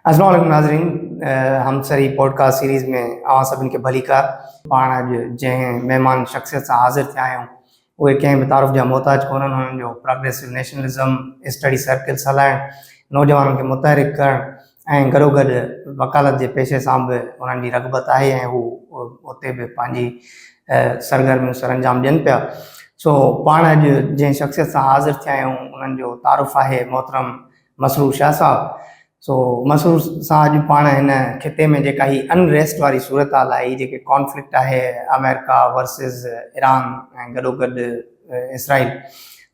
अस्सलाम वालेकुम नाज़रीन। हम सरी पॉडकास्ट सीरीज़ में अवां सभिनि खे भली कार। पाण अॼु जंहिं महिमान शख़्सियत सां हाज़िर थिया आहियूं उहे कंहिं बि तारुफ़ जा मोहताज कोन्हनि। हुननि जो प्रोग्रेसिव नेशनलिज़म स्टडी सर्किल्स हलाइणु, नौजवाननि खे मुतहरिक करणु ऐं गॾोगॾु वकालत जे पेशे सां बि उन्हनि जी रग़बत आहे ऐं हू उते बि पंहिंजी सरगर्मियूं सरअंजाम ॾियनि पिया। सो पाण अॼु जंहिं शख़्सियत सां हाज़िर थिया आहियूं उन्हनि जो तारुफ़ आहे मोहतरम मसरूर शाह साहब। सो मसरूर सां अॼु पाण हिन खिते में जेका ही अनरेस्ट वारी सूरत हाल आहे, ही जेके कॉन्फ्लिक्ट आहे अमेरिका वर्सिस ईरान ऐं गॾोगॾु इसराइल,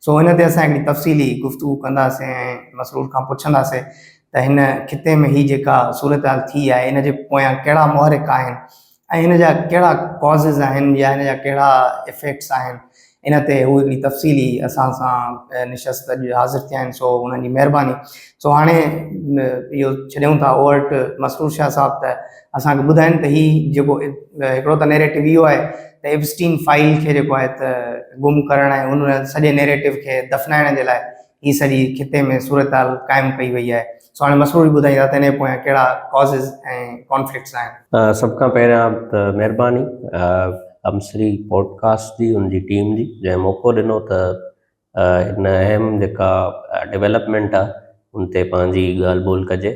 सो हिन ते असां हिकिड़ी तफ़सीली गुफ़्तगू कंदासीं ऐं मसरूर खां पुछंदासीं त हिन खिते में ही जेका सूरत हाल थी आहे इन जे पोयां कहिड़ा मुहरिक आहिनि ऐं हिन जा कहिड़ा कॉज़िस आहिनि या हिन जा कहिड़ा इफ़ेक्ट्स आहिनि। इन ते हू हिकिड़ी तफ़सीली असां सां निशस्त अॼु हाज़िर थिया आहिनि। सो उन्हनि जी महिरबानी। सो हाणे इहो छॾियूं था ओवर टू मसरूर शाह साहब त असांखे ॿुधाइनि त ही जेको हिकिड़ो त नैरेटिव इहो आहे त एप्स्टीन फाइल खे जेको आहे त गुम करणु ऐं उन सॼे नैरेटिव खे दफ़नाइण जे लाइ ही सॼी खिते में सूरत हाल क़ाइमु कई वई आहे। सो हाणे मसरूर ई ॿुधाईंदा त हिन जे पोयां कहिड़ा कॉज़िस ऐं कॉन्फ्लिक्ट्स आहिनि। सभ खां पहिरियां त महिरबानी अमसरी पॉडकास्ट जी उनजी टीम जी जंहिं मौक़ो ॾिनो त हिन अहम जेका डेवलपमेंट आहे उन ते पंहिंजी ॻाल्हि ॿोल कजे।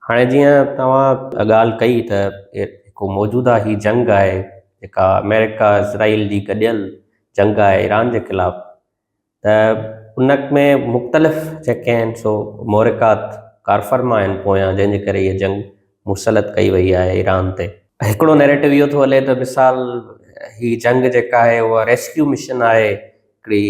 हाणे जीअं तव्हां ॻाल्हि कई त हिकु मौजूदा ही जंग आहे जेका अमेरिका इसराइल जी गॾियल जंग आहे ईरान जे ख़िलाफ़, त उन में मुख़्तलिफ़ जेके आहिनि सो मोहरिकात कारफ़रमा आहिनि पोयां, जंहिंजे करे इहा जंग मुसलत कई वई आहे ईरान ते। हिकिड़ो नैरेटिव इहो थो हले त मिसाल ही जंग जेका आहे उहा रेस्क्यू मिशन आहे, हिकिड़ी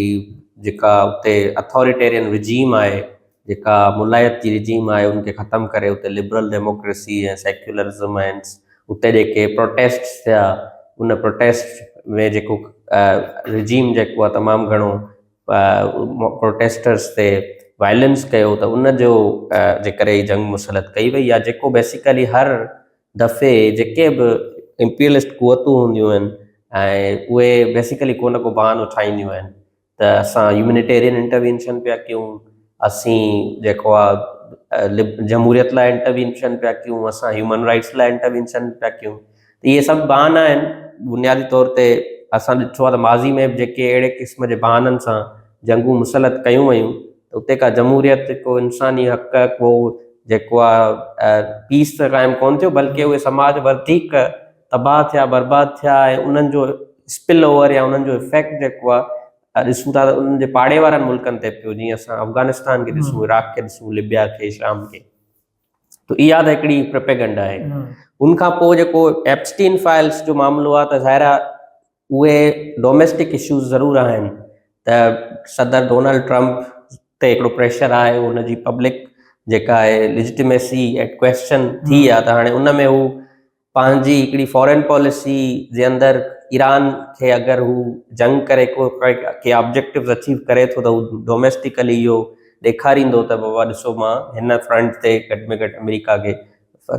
जेका उते अथॉरिटेरियन रिजीम आहे, जेका मुलायत जी रिजीम आहे उनखे ख़तमु करे उते लिबरल डेमोक्रेसी ऐं सेक्युलरिज़म आहिनि। उते जेके प्रोटेस्ट थिया उन प्रोटेस्ट में जेको रिजीम जेको आहे तमामु घणो प्रोटेस्टर्स ते वायलेंस कयो त उन जो जे करे ही जंग मुसलत कई वई आहे, जेको बेसिकली हर दफ़े जेके बि इंपीरियलिस्ट क़ुवतूं हूंदियूं आहिनि ऐं उहे बेसिकली को न को बहानो ठाहींदियूं आहिनि त असां ह्यूमैनिटेरियन इंटरवेंशन पिया कयूं, असीं जेको आहे जमहूरियत लाइ इंटरवेंशन पिया कयूं, असां ह्यूमन राइट्स लाइ इंटरवेंशन पिया कयूं। त इहे सभु बहाना आहिनि। बुनियादी तौर ते असां ॾिठो आहे त माज़ी में जेके अहिड़े क़िस्म जे बहाननि सां जंगूं मुसलत कयूं वयूं त उते का जमहूरियत को इंसानी हक़ को जेको आहे पीस त क़ाइमु कोन थियो, बल्कि उहे समाज वधीक तबाह थिया, बर्बाद थिया ऐं उन्हनि जो स्पिल ओवर या उन्हनि जो इफेक्ट जेको आहे ॾिसूं था त उन्हनि जे पाड़े वारनि मुल्कनि ते पियो, जीअं असां अफ़गानिस्तान खे ॾिसूं, इराक खे ॾिसूं, लिबिया खे, शाम खे। त इहा त हिकिड़ी प्रोपेगेंडा आहे। उनखां पोइ जेको एप्स्टीन फाइल्स जो मामिलो आहे त ज़ाहिर आहे उहे डोमेस्टिक इशूज़ ज़रूरु आहिनि। त सदर डोनाल्ड ट्रंप ते हिकिड़ो प्रेशर आहे, उनजी पब्लिक जेका आहे लिजिटिमेसी एट क्वेश्चन थी आहे, त हाणे उन में हू पंहिंजी हिकिड़ी फॉरेन पॉलिसी जे अंदरि ईरान खे अगरि हू जंग करे के ऑब्जेक्टिव्स अचीव करे थो त हू डोमेस्टिकली इहो ॾेखारींदो त बाबा ॾिसो मां हिन फ्रंट ते घटि में घटि अमेरिका खे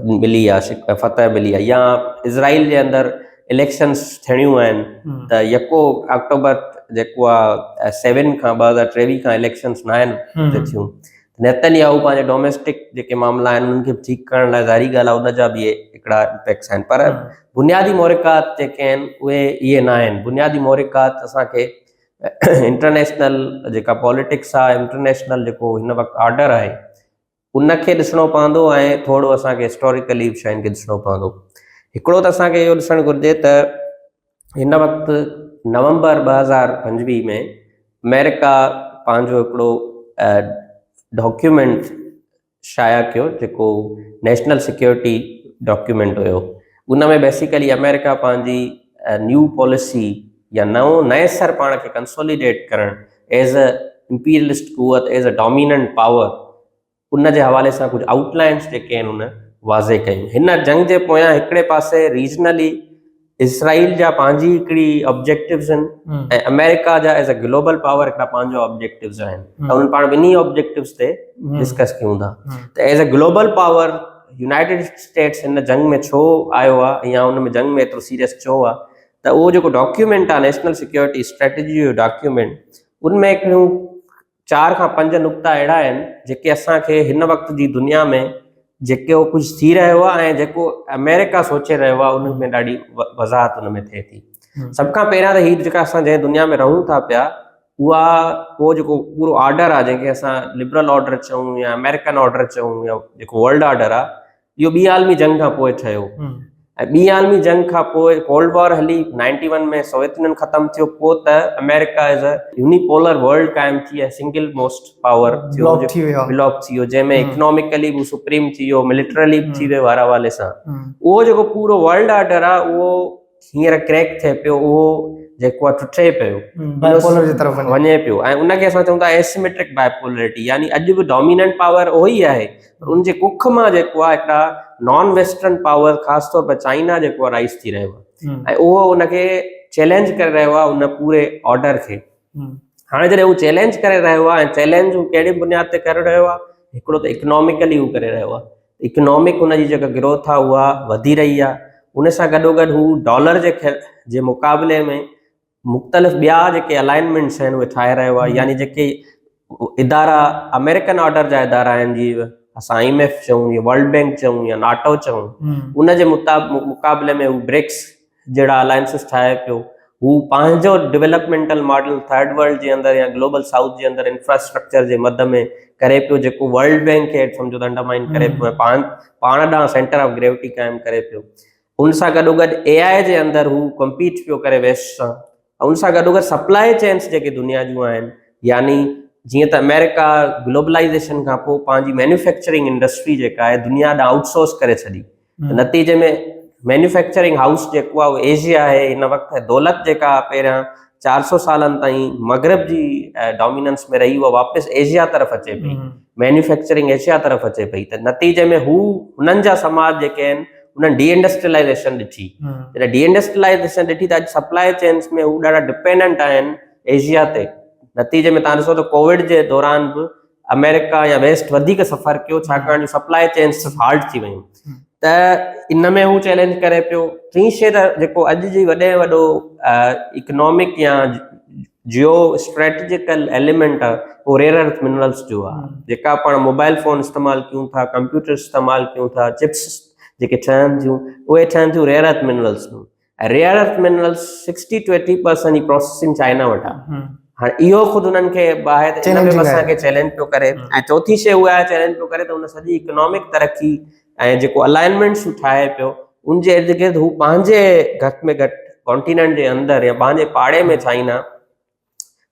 मिली आहे, फतह मिली आहे। या इज़राइल जे अंदरि इलेक्शन्स थियणियूं आहिनि त यको अक्टूबर जेको आहे 7 खां 2023 खां इलेक्शन्स न आहिनि थियूं। नेतन्याहू पंहिंजे डोमेस्टिक जेके मामला आहिनि उन्हनि खे ठीकु करण लाइ ज़ाहिरी ॻाल्हि आहे उनजा बि हिकिड़ा इम्पैक्ट्स आहिनि, पर बुनियादी मोहरिकात जेके आहिनि उहे इहे न आहिनि। बुनियादी मोहरिकात असांखे इंटरनेशनल जेका पॉलिटिक्स आहे, इंटरनेशनल जेको हिन वक़्तु ऑर्डर आहे उनखे ॾिसणो पवंदो ऐं थोरो असांखे हिस्टोरिकली शयुनि खे ॾिसणो पवंदो। हिकिड़ो त असांखे इहो ॾिसणु घुरिजे त हिन वक़्तु नवंबर 2025 में अमेरिका पंहिंजो हिकिड़ो डॉक्यूमेंट शाया कयो जेको नेशनल सिक्योरिटी डॉक्यूमेंट हुयो। उन में बेसिकली अमेरिका पंहिंजी न्यू पॉलिसी या नए सर पाण खे कंसोलिडेट करणु एज़ अ इंपीरियलिस्ट कुवत, एज़ अ डोमिनेंट पावर, उन जे हवाले सां कुझु आउटलाइन्स जेके आहिनि उन वाज़े कयूं। हिन जंग जे पोयां हिकिड़े पासे रीजनली इसराइल जा पंहिंजी हिकिड़ी ऑब्जेक्टिव्स आहिनि ऐं अमेरिका जा एज़ अ ग्लोबल पावर हिकिड़ा पंहिंजा ऑब्जेक्टिव्स आहिनि, त उन्हनि पाण ॿिन्ही ऑब्जेक्टिव्स ते डिस्कस कयूं था। त as a global power United status हिन जंग में छो आयो आहे या उन में जंग में एतिरो सीरियस छो आहे, त उहो जेको डॉक्यूमेंट आहे नेशनल सिक्योरिटी स्ट्रेटजी जो डॉक्यूमेंट, उनमें हिकिड़ियूं 4 खां 5 नुक़्ता अहिड़ा आहिनि जेके असांखे हिन वक़्त जी दुनिया में जेको कुझु थी रहियो आहे ऐं जेको अमेरिका सोचे रहियो आहे उन में ॾाढी वज़ाहत उन में थिए थी। सभ खां पहिरियां त हीअ जेका असां जंहिं दुनिया में रहूं था पिया उहा उहो जेको पूरो ऑर्डर आहे जंहिंखे असां लिबरल ऑर्डर चऊं या अमेरिकन ऑर्डर चऊं या जेको वर्ल्ड ऑर्डर आहे, इहो ॿी आलमी जंग खां पोइ ठहियो। ऐं ॿी आलमी जंग खां पोइ कोल्ड वॉर हली 91 में सोवियत यूनियन ख़तमु थियो, पोइ त America as a unipolar world काइम थी ऐं सिंगल मोस्ट पावर थियो, ब्लॉक थी वियो, जंहिंमें इकोनॉमिकली बि सुप्रीम थी वियो, मिलिटरली बि थी वियो हर हवाले सां। उहो जेको पूरो वर्ल्ड ऑर्डर आहे उहो हींअर क्रैक थिए पियो, उहो जेको आहे टुटे पियो, बाइपोलर जी तरफ़ वञे पियो। ऐं उनखे असां चऊं था एसिमेट्रिक बाइपोलरिटी, यानी अॼु बि डोमिनेंट पावर उहो ई आहे, पर उनजे कुख मां जेको आहे हिकिड़ा नॉन वेस्टर्न पावर ख़ासि तौर पर चाइना जेको आहे राइज़ थी रहियो आहे ऐं उहो उनखे चैलेंज करे रहियो आहे उन पूरे ऑर्डर खे। हाणे जॾहिं उहो चैलेंज करे रहियो आहे ऐं चैलेंज हू कहिड़ी बुनियाद ते करे रहियो आहे, हिकिड़ो त इकोनॉमिकली हू करे रहियो आहे, इकोनॉमिक हुनजी जेका ग्रोथ आहे उहा वधी रही आहे। उन सां गॾोगॾु हू डॉलर जे मुक़ाबले में मुख़्तलिफ़ ॿिया जेके अलाइनमेंट्स आहिनि उहे ठाहे रहियो आहे, यानी जेके इदारा अमेरिकन ऑर्डर जा इदारा आहिनि, जीअं असां IMF चऊं या वर्ल्ड बैंक चऊं या नाटो चऊं, उनजे मुक़ाबले में हू ब्रिक्स जहिड़ा अलायंसिस ठाहे पियो। हू पंहिंजो डेवलपमेंटल मॉडल थर्ड वर्ल्ड जे अंदरि या ग्लोबल साउथ जे अंदरि इंफ्रास्ट्रक्चर जे मद में करे पियो, जेको वर्ल्ड बैंक खे सम्झो त अंडरमाइन करे पियो, पाण ॾांहुं सेंटर ऑफ ग्रेविटी क़ाइमु करे पियो। उन सां गॾोगॾु AI जे अंदरि हू कम्पीट पियो करे वेस्ट सां। उन सां गॾोगॾु सप्लाई चेन्स जेके दुनिया जूं आहिनि, यानी जीअं त अमेरिका ग्लोबलाइज़ेशन खां पोइ पंहिंजी मैन्युफैक्चरिंग इंडस्ट्री जेका आहे दुनिया ॾांहुं आउटसोर्स करे छॾी। नतीजे में मैन्युफैक्चरिंग हाउस जेको आहे उहो एशिया आहे। हिन वक़्तु दौलत जेका पहिरियां 400 सालनि ताईं मगरब जी डोमिनेंस में रही, उहा वापसि एशिया तरफ़ अचे पई, मैन्युफैक्चरिंग एशिया तरफ़ अचे पई। त नतीजे में हू हुननि जा समाज जेके आहिनि उन्हनि डी इंडस्ट्रियलाइज़ेशन ॾिठी। जॾहिं डी इंडस्ट्रियलाइज़ेशन ॾिठी त अॼु सप्लाई चेन्स में हू ॾाढा डिपेंडेंट आहिनि एशिया ते। नतीजे में तव्हां ॾिसो त कोविड जे दौरान बि अमेरिका या वेस्ट वधीक सफ़र कयो, छाकाणि जो सप्लाई चेन्स हार्ड थी वियूं। त इन में हू चैलेंज करे पियो। टी शइ त जेको अॼु जी वॾे में वॾो इकोनॉमिक या जियो स्ट्रेटेजिकल एलिमेंट आहे उहो रेयर अर्थ मिनरल्स जो आहे। जेका पाण मोबाइल फ़ोन इस्तेमालु कयूं था, कंप्यूटर इस्तेमालु कयूं था, चिप्स जेके ठहनि थियूं उहे ठहनि थियूं रेयर अर्थ मिनरल्स में। ऐं रेयर अर्थ मिनरल्स 60 to 80% जी प्रोसेसिंग चाइना वटि आहे। हाणे इहो ख़ुदि उन्हनि खे ॿाहिरि इन में असांखे चैलेंज पियो करे। ऐं चौथी शइ उहा आहे चैलेंज पियो करे त उन सॼी इकोनॉमिक तरक़ी ऐं जेको अलाइनमेंट्स ठाहे पियो उनजे इर्द गिर्द हू पंहिंजे घटि में घटि कॉन्टिनेंट जे अंदरि या पंहिंजे पाड़े में चाइना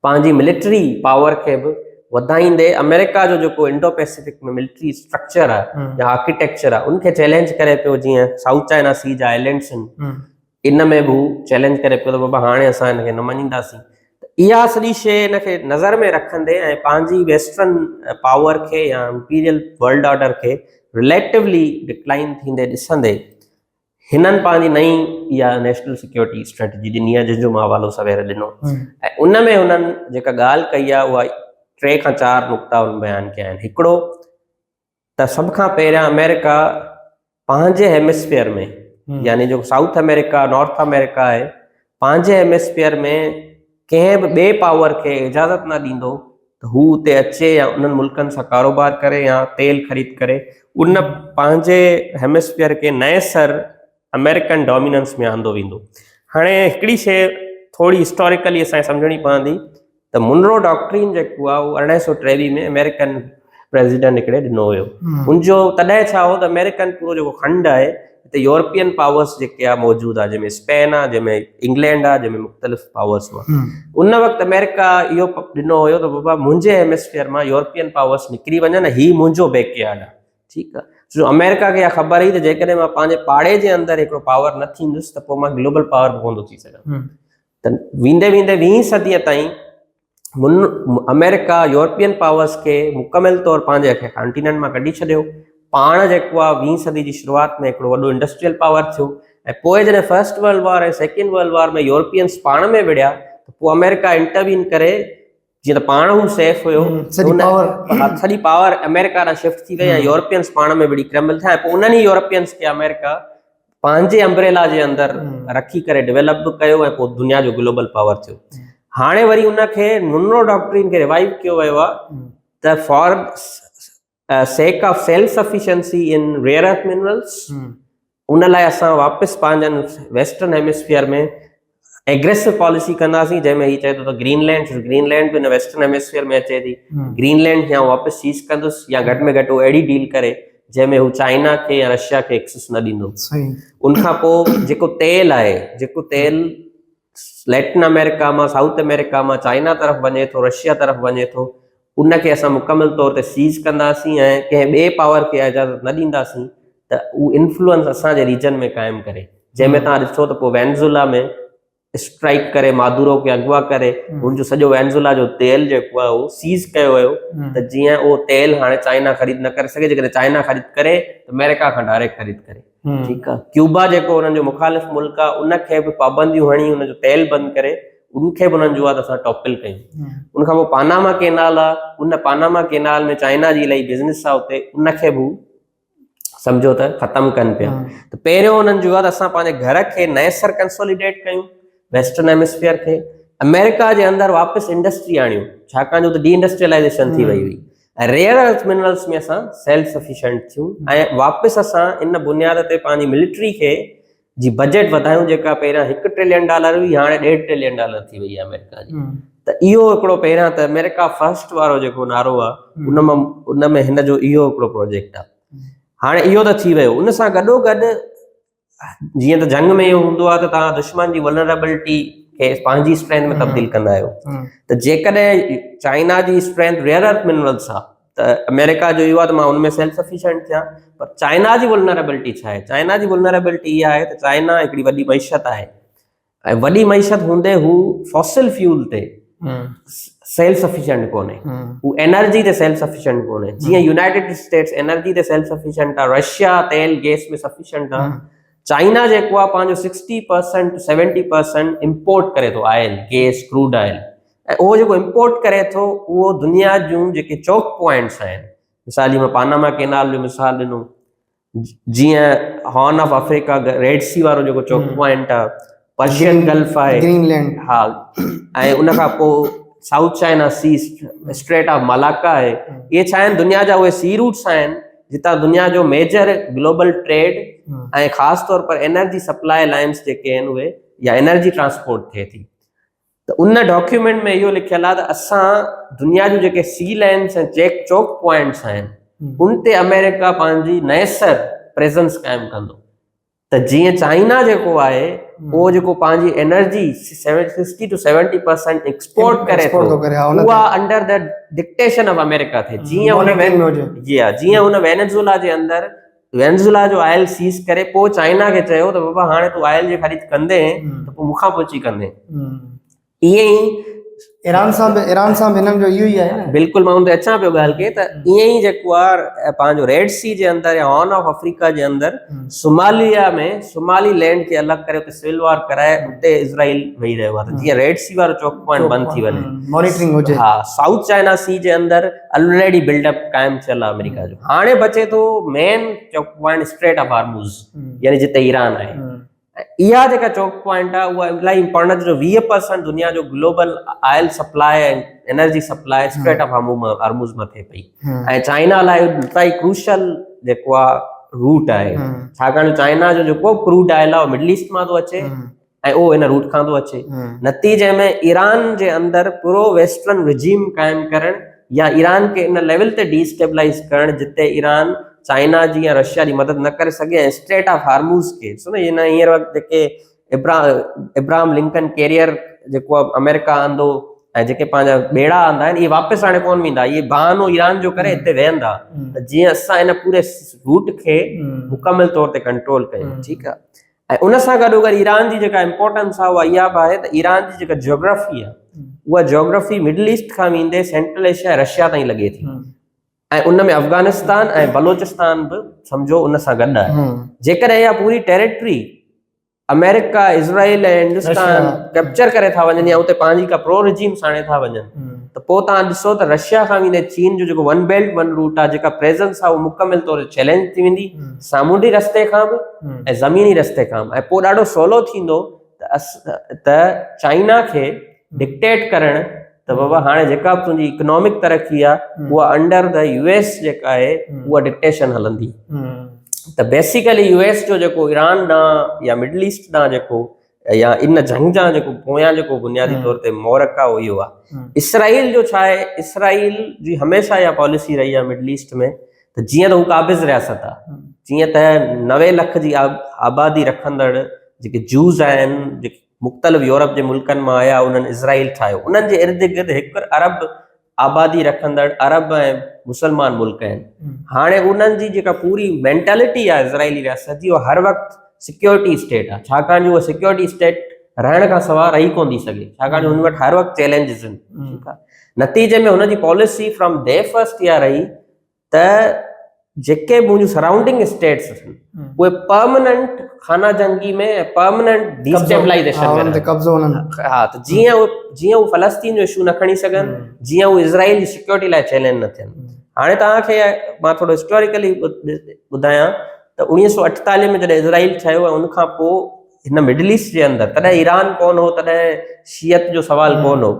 पंहिंजी मिलिट्री पावर खे बि वधाईंदे अमेरिका जो जेको इंडो पैसिफिक में मिलिट्री स्ट्रक्चर आहे या आर्किटेक्चर आहे उनखे चैलेंज करे पियो। जीअं साउथ चाइना सी जा आइलैंड्स आहिनि, इन में बि हू चैलेंज करे पियो त बाबा हाणे असां हिनखे न मञींदासीं। इहा सॼी शइ हिनखे नज़र में रखंदे ऐं पंहिंजी वेस्टर्न पावर खे या इंपीरियल वर्ल्ड ऑर्डर खे रिलेटिवली डिक्लाइन थींदे ॾिसंदे हिननि पंहिंजी नई इहा नेशनल सिक्योरिटी स्ट्रेटजी ॾिनी आहे, जंहिंजो मां हवालो सवेर ॾिनो। ऐं उन में हुननि जेका ॻाल्हि कई आहे उहा 3 खां 4 नुक़्ता उन बयानु कया आहिनि। हिकिड़ो त सभ खां पहिरियां अमेरिका पंहिंजे हेमिस्फीयर में, यानी जो साउथ अमेरिका नॉर्थ अमेरिका आहे, पंहिंजे हेमिस्फीयर में कंहिं बि ॿिए पावर खे इजाज़त न ॾींदो त हू उते अचे या उन्हनि मुल्कनि सां कारोबार करे या तेल ख़रीद करे उन पंहिंजे हेमिस्फीयर खे नए सर अमेरिकन डोमिनेंस में आंदो वेंदो। हाणे हिकिड़ी शइ थोरी हिस्टोरिकली असांखे सम्झणी पवंदी त मुनरो डॉक्ट्रिन जेको आहे उहो 1823 में अमेरिकन प्रेसिडेंट हिकिड़े ॾिनो हुयो। उनजो तॾहिं छा हो त अमेरिकन पूरो जेको खंड आहे हिते यूरोपियन पावर्स जेके आहे मौजूदु आहे, जंहिंमें स्पेन आहे, जंहिंमें इंग्लैंड आहे, जंहिंमें मुख़्तलिफ़ पावर्स हुआ। उन वक़्तु अमेरिका इहो ॾिनो हुयो त बाबा मुंहिंजे हेमिस्फीयर मां यूरोपियन पावर्स निकिरी वञनि, हीउ मुंहिंजो बैकयार्ड आहे। ठीकु आहे, छो अमेरिका खे इहा ख़बर हुई त जेकॾहिं मां पंहिंजे पाड़े जे अंदरि हिकिड़ो पावर न थींदुसि त पोइ मां ग्लोबल पावर बि कोन थो थी सघां। त वेंदे वेंदे 20वीं सदीअ ताईं अमेरिका यूरोपियन पावर्स खे मुकमिल तौर पंहिंजे कॉन्टिनेंट मां कढी छॾियो। पाण जेको आहे 20वीं सदी जी शुरूआति में हिकिड़ो वॾो इंडस्ट्रियल पावर थियो ऐं पोइ जॾहिं फर्स्ट वर्ल्ड वॉर ऐं सेकेंड वर्ल्ड वॉर में यूरोपियंस पाण में विढ़िया त पोइ अमेरिका इंटरवीन करे जीअं त पाण हू सेफ हुयो, सॼी पावर अमेरिका ॾांहुं शिफ्ट थी वई ऐं यूरोपियंस पाण में विढ़ी क्रैम्बल थिया। पोइ उन्हनि यूरोपियंस खे अमेरिका पंहिंजे अम्ब्रेला जे अंदरि रखी करे डेवलप बि कयो ऐं पोइ दुनिया जो ग्लोबल पावर थियो। हाणे वरी उनखे मुनरो डॉक्ट्रिन खे रिवाइव कयो वियो आहे त for sake of self sufficiency in rare earth minerals, उन लाइ असां वापसि पंहिंजनि वेस्टर्न हेमिस्फीयर में एग्रेसिव पॉलिसी कंदासीं, जंहिंमें हीउ चए थो त ग्रीनलैंड बि हिन वेस्टर्न हेमिस्फीयर में अचे थी। ग्रीनलैंड या वापसि सीज़ कंदुसि, या घटि में घटि उहो अहिड़ी डील करे जंहिंमें हू चाइना खे या रशिया खे एक्सेस न ॾींदो। उनखां पोइ जेको तेल आहे, जेको तेल लैटिन अमेरिका मां, साउथ अमेरिका मां चाइना तरफ़ वञे थो, रशिया तरफ़ वञे थो, उनखे असां मुकमिल तौर ते सीज़ कंदासीं ऐं कंहिं ॿिए पावर खे इजाज़त न ॾींदासीं त उहो इन्फ्लुएंस असांजे रीजन में क़ाइमु करे, जंहिंमें तव्हां ॾिसो त पोइ वेनेज़ुएला में स्ट्राइक करे मादुरो खे अगवा करे हुनजो सॼो वेनेज़ुएला जो तेल जेको आहे उहो सीज़ कयो वियो, त जीअं उहो तेल हाणे चाइना ख़रीद न करे सघे। जेकॾहिं चाइना ख़रीद करे त अमेरिका खां डायरेक्ट ख़रीद करे। ठीकु आहे, क्यूबा जेको हुननि जो मुखालिफ़ मुल्क आहे, उनखे बि पाबंदियूं हणी हुनजो तेल बंदि करे उनखे बि हुननि जो आहे त असां टॉपिल कयूं। उनखां पोइ पानामा केनाल आहे, उन पानामा केनाल में चाइना जी इलाही बिज़नेस आहे उते, उनखे बि सम्झो त ख़तमु कनि पिया। त पहिरियों हुननि जो आहे त असां पंहिंजे घर खे नएसर कंसोलिडेट कयूं, वेस्टर्न हेमिस्फीयर खे अमेरिका जे अंदरि वापसि इंडस्ट्री आणियूं, छाकाणि जो त डी इंडस्ट्रियलाइज़ेशन थी वई हुई, ऐं रेयर अर्थ मिनरल्स में असां सेल्फ सफिशिएंट थियूं, ऐं वापसि असां इन बुनियाद ते पंहिंजी मिलिट्री खे जी बजट वधायूं, जेका पहिरियां $1 ट्रिलियन हुई, हाणे $1.5 ट्रिलियन थी वई आहे अमेरिका जी। त इहो हिकिड़ो पहिरियां त अमेरिका फर्स्ट वारो जेको नारो आहे, उन में हिन जो इहो हिकिड़ो प्रोजेक्ट आहे। हाणे इहो त थी वियो, उन सां गॾोगॾु जीअं त जंग में इहो हूंदो आहे त तव्हां दुश्मन जी वल्नरेबिलिटी खे पंहिंजी स्ट्रेंथ में तब्दील कंदा आहियो। त जेकॾहिं चाइना जी स्ट्रेंथ रेयर अर्थ मिनरल्स आहे त अमेरिका जो इहो आहे त मां उनमें सेल्फ सफिशिएंट थियां। पर चाइना जी वल्नरेबिलिटी छा आहे? चाइना जी वल्नरेबिलिटी इहा आहे त चाइना हिकिड़ी वॾी मईशत आहे, ऐं वॾी मईशत हूंदे हू फॉसिल फ्यूल ते सेल्फ सफिशिएंट कोन्हे, हू एनर्जी ते सेल्फ सफिशिएंट कोन्हे। जीअं यूनाइटेड स्टेट्स एनर्जी ते सेल्फ सफिशिएंट आहे, रशिया तेल गैस में सफिशिएंट आहे, चाइना जेको आहे पंहिंजो 60% to 70% इंपोर्ट करे थो ऑयल, गैस, क्रूड ऑयल। ऐं उहो जेको इंपोर्ट करे थो उहो दुनिया जूं जेके चोक पॉइंट्स आहिनि, मिसाल जी मां पानामा केनाल जो मिसाल ॾिनो, जीअं Horn of Africa, Red Sea वारो जेको चोक पॉइंट आहे, पर्शियन गल्फ आहे, ग्रीनलैंड, हा, ऐं उनखां पोइ South China Sea, Strait of Malacca आहे। इहे छा आहिनि? दुनिया जा उहे सी रूट्स आहिनि जितां दुनिया जो मेजर ग्लोबल ट्रेड ऐं ख़ासि तौर पर एनर्जी सप्लाई लाइन्स जेके आहिनि उहे, या एनर्जी ट्रांसपोर्ट थिए थी। त उन डॉक्यूमेंट में इहो लिखियलु आहे त असां दुनिया जूं जेके सी लाइन्स ऐं चोक पॉइंट्स आहिनि, उन ते अमेरिका पंहिंजी नएसर प्रेज़ेंस क़ाइमु कंदो। त जीअं चाइना जेको आहे उहो जेको पंहिंजी एनर्जी 60 to 70% एक्सपोर्ट करे थो, उहा under the dictation of America थिए। जीअं हुन वेनेज़ुएला जे अंदरि वेनेज़ुएला जो ऑयल सीज़ करे पोइ चाइना खे चयो त बाबा हाणे तूं ऑयल जी ख़रीद कंदे त पोइ मूंखां पुछी कंदे। ईअं ई ईरान सां बि हिननि जो इहो ई आहे न। बिल्कुलु, मां हुन ते अचां पियो ॻाल्हि खे, त ईअं ई जेको आहे पंहिंजो रेड सी जे अंदरि या हॉर्न ऑफ अफ्रीका जे अंदरि सोमालिया में सोमाली लैंड खे अलॻि करे उते सिविल वॉर कराए उते इज़राइल वेही रहियो आहे, त जीअं रेड सी वारो चोक पॉइंट बंदि थी वञे, मॉनिटरिंग हुजे। हा, साउथ चाइना सी जे अंदरि ऑलरेडी बिल्डअप क़ाइमु थियल आहे अमेरिका जो। हाणे बचे थो main choke point strait of Hormuz, यानी जिते ईरान आहे। इहा जेका चोक पॉइंट आहे उहा इलाही इंपॉर्टेंट, जो 20% दुनिया जो ग्लोबल ऑयल सप्लाई ऐं एनर्जी सप्लाई स्ट्रेट ऑफ हार्मुज़ में थिए पई, ऐं चाइना लाइ इलाही क्रूशल जेको आहे रूट आहे, छाकाणि चाइना जो जेको क्रूड ऑयल आहे मिडल ईस्ट मां थो अचे ऐं उहो इन रूट खां थो अचे। नतीजे में ईरान जे अंदरि पूरो वेस्टर्न रिजीम क़ाइमु करणु या ईरान खे इन लेवल ते डिस्टेबलाइज़ करणु जिते ईरान चाइना जी या रशिया जी मदद न करे सघे, ऐं स्ट्रेट ऑफ हार्मुज़ खे हिन हींअर वक़्तु जेके इब्राहिम लिंकन कैरियर जेको आहे अमेरिका आंदो ऐं जेके पंहिंजा ॿेड़ा आंदा आहिनि, इहे वापसि हाणे कोन वेंदा, इहे बहानो ईरान जो करे हिते वेहंदा, त जीअं असां इन पूरे रूट खे मुकमिल तौर ते कंट्रोल कयूं। ठीकु आहे, ऐं उन सां गॾोगॾु ईरान जी जेका इंपॉर्टेंस आहे उहा इहा बि आहे त ईरान जी जेका जियोग्राफी आहे उहा जियोग्राफी मिडल ईस्ट खां वेंदे सेंट्रल एशिया ऐं रशिया ताईं लॻे थी, ऐं उन में अफगानिस्तान ऐं बलोचिस्तान बि सम्झो उन सां गॾु आहे। जेकॾहिं इहा पूरी टेरिटरी अमेरिका, इज़राइल ऐं हिंदुस्तान कैप्चर करे था वञनि या उते पंहिंजी का प्रो रिजीम्स आणे था वञनि, त पोइ तव्हां ॾिसो त रशिया खां वेंदे चीन जो जेको वन बेल्ट वन रूट आहे, जेका प्रेज़ेंस आहे उहा मुकमिल तौर ते चैलेंज थी वेंदी, सामूंडी रस्ते खां बि ऐं ज़मीनी रस्ते खां बि, ऐं पोइ ॾाढो सवलो थींदो त चाइना खे डिक्टेट करणु त बाबा हाणे जेका बि तुंहिंजी इकोनॉमिक तरक़ी आहे उहा अंडर द यूएस जेका आहे उहा डिक्टेशन हलंदी। त बेसिकली यूएस जो जेको ईरान ॾांहुं या मिडल ईस्ट ॾांहुं जेको या इन जंग जा जेको पोयां जेको बुनियादी तौर ते मोहरक आहे उहो इहो आहे। इसराइल जो छा आहे, इसराइल जी हमेशह इहा पॉलिसी रही आहे मिडल ईस्ट में त जीअं त हू क़ाबिज़ रियासत आहे, जीअं त 90 लख जी आबादी रखंदड़ जेके जूज़ आहिनि जेके मुख़्तलिफ़ यूरोप जे मुल्कनि मां आया उन्हनि इज़राइल ठाहियो, उन्हनि जे इर्द गिर्द हिकु अरब आबादी रखंदड़ अरब ऐं मुसलमान मुल्क आहिनि। हाणे उन्हनि जी जेका पूरी मेंटेलिटी आहे इज़राइली रियासत जी, उहा हर वक़्तु सिक्योरिटी स्टेट आहे, छाकाणि जो उहा सिक्योरिटी स्टेट रहण खां सवाइ रही कोन थी सघे, छाकाणि जो हुन वटि हर वक़्तु चैलेंजिस आहिनि। ठीकु आहे, नतीजे में हुनजी पॉलिसी फ्रॉम डे फर्स्ट इहा रही त जेके मुंहिंजूं सराउंडिंग स्टेट्स आहिनि उहे परमानेंट खाना जंगी में परमानेंट डिस्टेबलाइजेशन में कब्ज़ो उन्हनि। हा, त जीअं उहे फ़लस्तीन जो इशू न खणी सघनि, जीअं उहे इज़राइल जी सिक्योरिटी लाइ चैलेंज न थियनि। हाणे तव्हांखे मां थोरो हिस्टोरिकली ॿुधायां त 1948 में जॾहिं इज़राइल ठहियो ऐं उनखां पोइ हिन मिडल ईस्ट जे अंदरि, तॾहिं ईरान कोन हो, तॾहिं शियत जो सवाल कोन हो,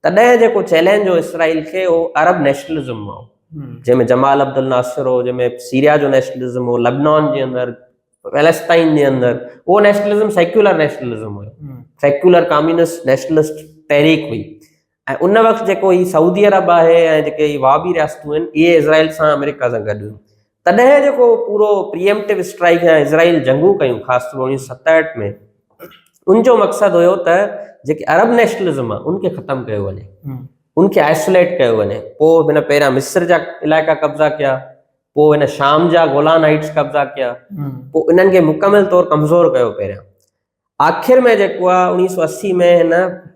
तॾहिं जेको चैलेंज हो इसराइल खे उहो अरब नेशनलिज़म हो, जंहिंमें जमाल अब्दुल नासिर हो, जंहिंमें सीरिया जो नेशनलिज़म हो, लेबनान जे अंदरि, पैलेस्टाइन जे अंदरि, उहो नेशनलिज़म सेक्युलर नेशनलिज़म हुयो, सेक्युलर कम्युनिस्ट नेशनलिस्ट तहरीक हुई। ऐं उन वक़्तु जेको ही सऊदी अरब आहे ऐं जेके वाबी रियासतूं आहिनि इहे इज़राइल सां अमेरिका सां गॾु हुयूं। तॾहिं जेको पूरो प्रीएम्प्टिव स्ट्राइक ऐं इज़राइल जंगूं कयूं ख़ासि तौर 1967 में, उनजो मक़सदु हुयो त जेके अरब नेशनलिज़म आहे उनखे ख़तमु कयो वञे, उनखे आइसोलेट कयो वञे। पोइ हिन पहिरियां मिस्र जा इलाइक़ा कब्ज़ा कया, पोइ हिन शाम जा गोलान हाइट्स कब्ज़ा कया, पोइ इन्हनि खे मुकमिल तौरु कमज़ोर कयो पहिरियां। आख़िर में जेको आहे 1980 में हिन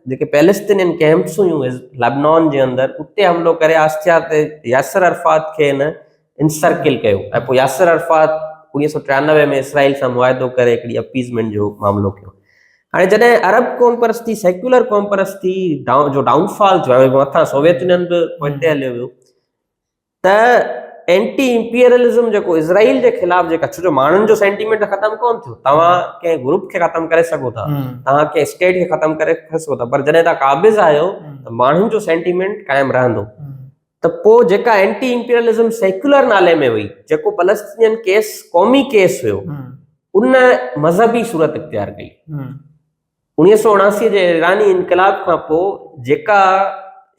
जेके पैलेस्टीनियन कैंप्स हुयूं लेबनान जे अंदरि, उते हमिलो करे आस्तिया ते यासिर अरफात खे हिन इनसर्किल कयो ऐं पोइ यासिर अरफात 1993 में इसराइल सां मुआहिदो करे हिकिड़ी अपीज़मेंट जो मामिलो कयो। हाणे जॾहिं अरब क़ौम परस्ती सेक्युलर क़ौम परस्ती जो डाउनफॉल थियो आहे, मथां सोवियत यूनियन बि पोइते हलियो वियो, त एंटी इंपीरियलिज़म जेको इज़राइल जे ख़िलाफ़ जेका, छो जो माण्हुनि जो सेंटीमेंट ख़तमु कोन थियो, तव्हां कंहिं ग्रुप खे ख़तमु करे सघो था, तव्हां कंहिं स्टेट खे ख़तमु करे सघो था, पर जॾहिं तव्हां क़ाबिज़ आहियो त माण्हुनि जो सेंटीमेंट क़ाइमु रहंदो। त पोइ जेका एंटी इंपीरियलिज़म सेक्युलर नाले में हुई, जेको फ़लस्तीनियन केस क़ौमी केस हुयो, उन मज़हबी सूरत इख्तियार कई। 1979 जे ईरानी इनक़लाब खां पोइ जेका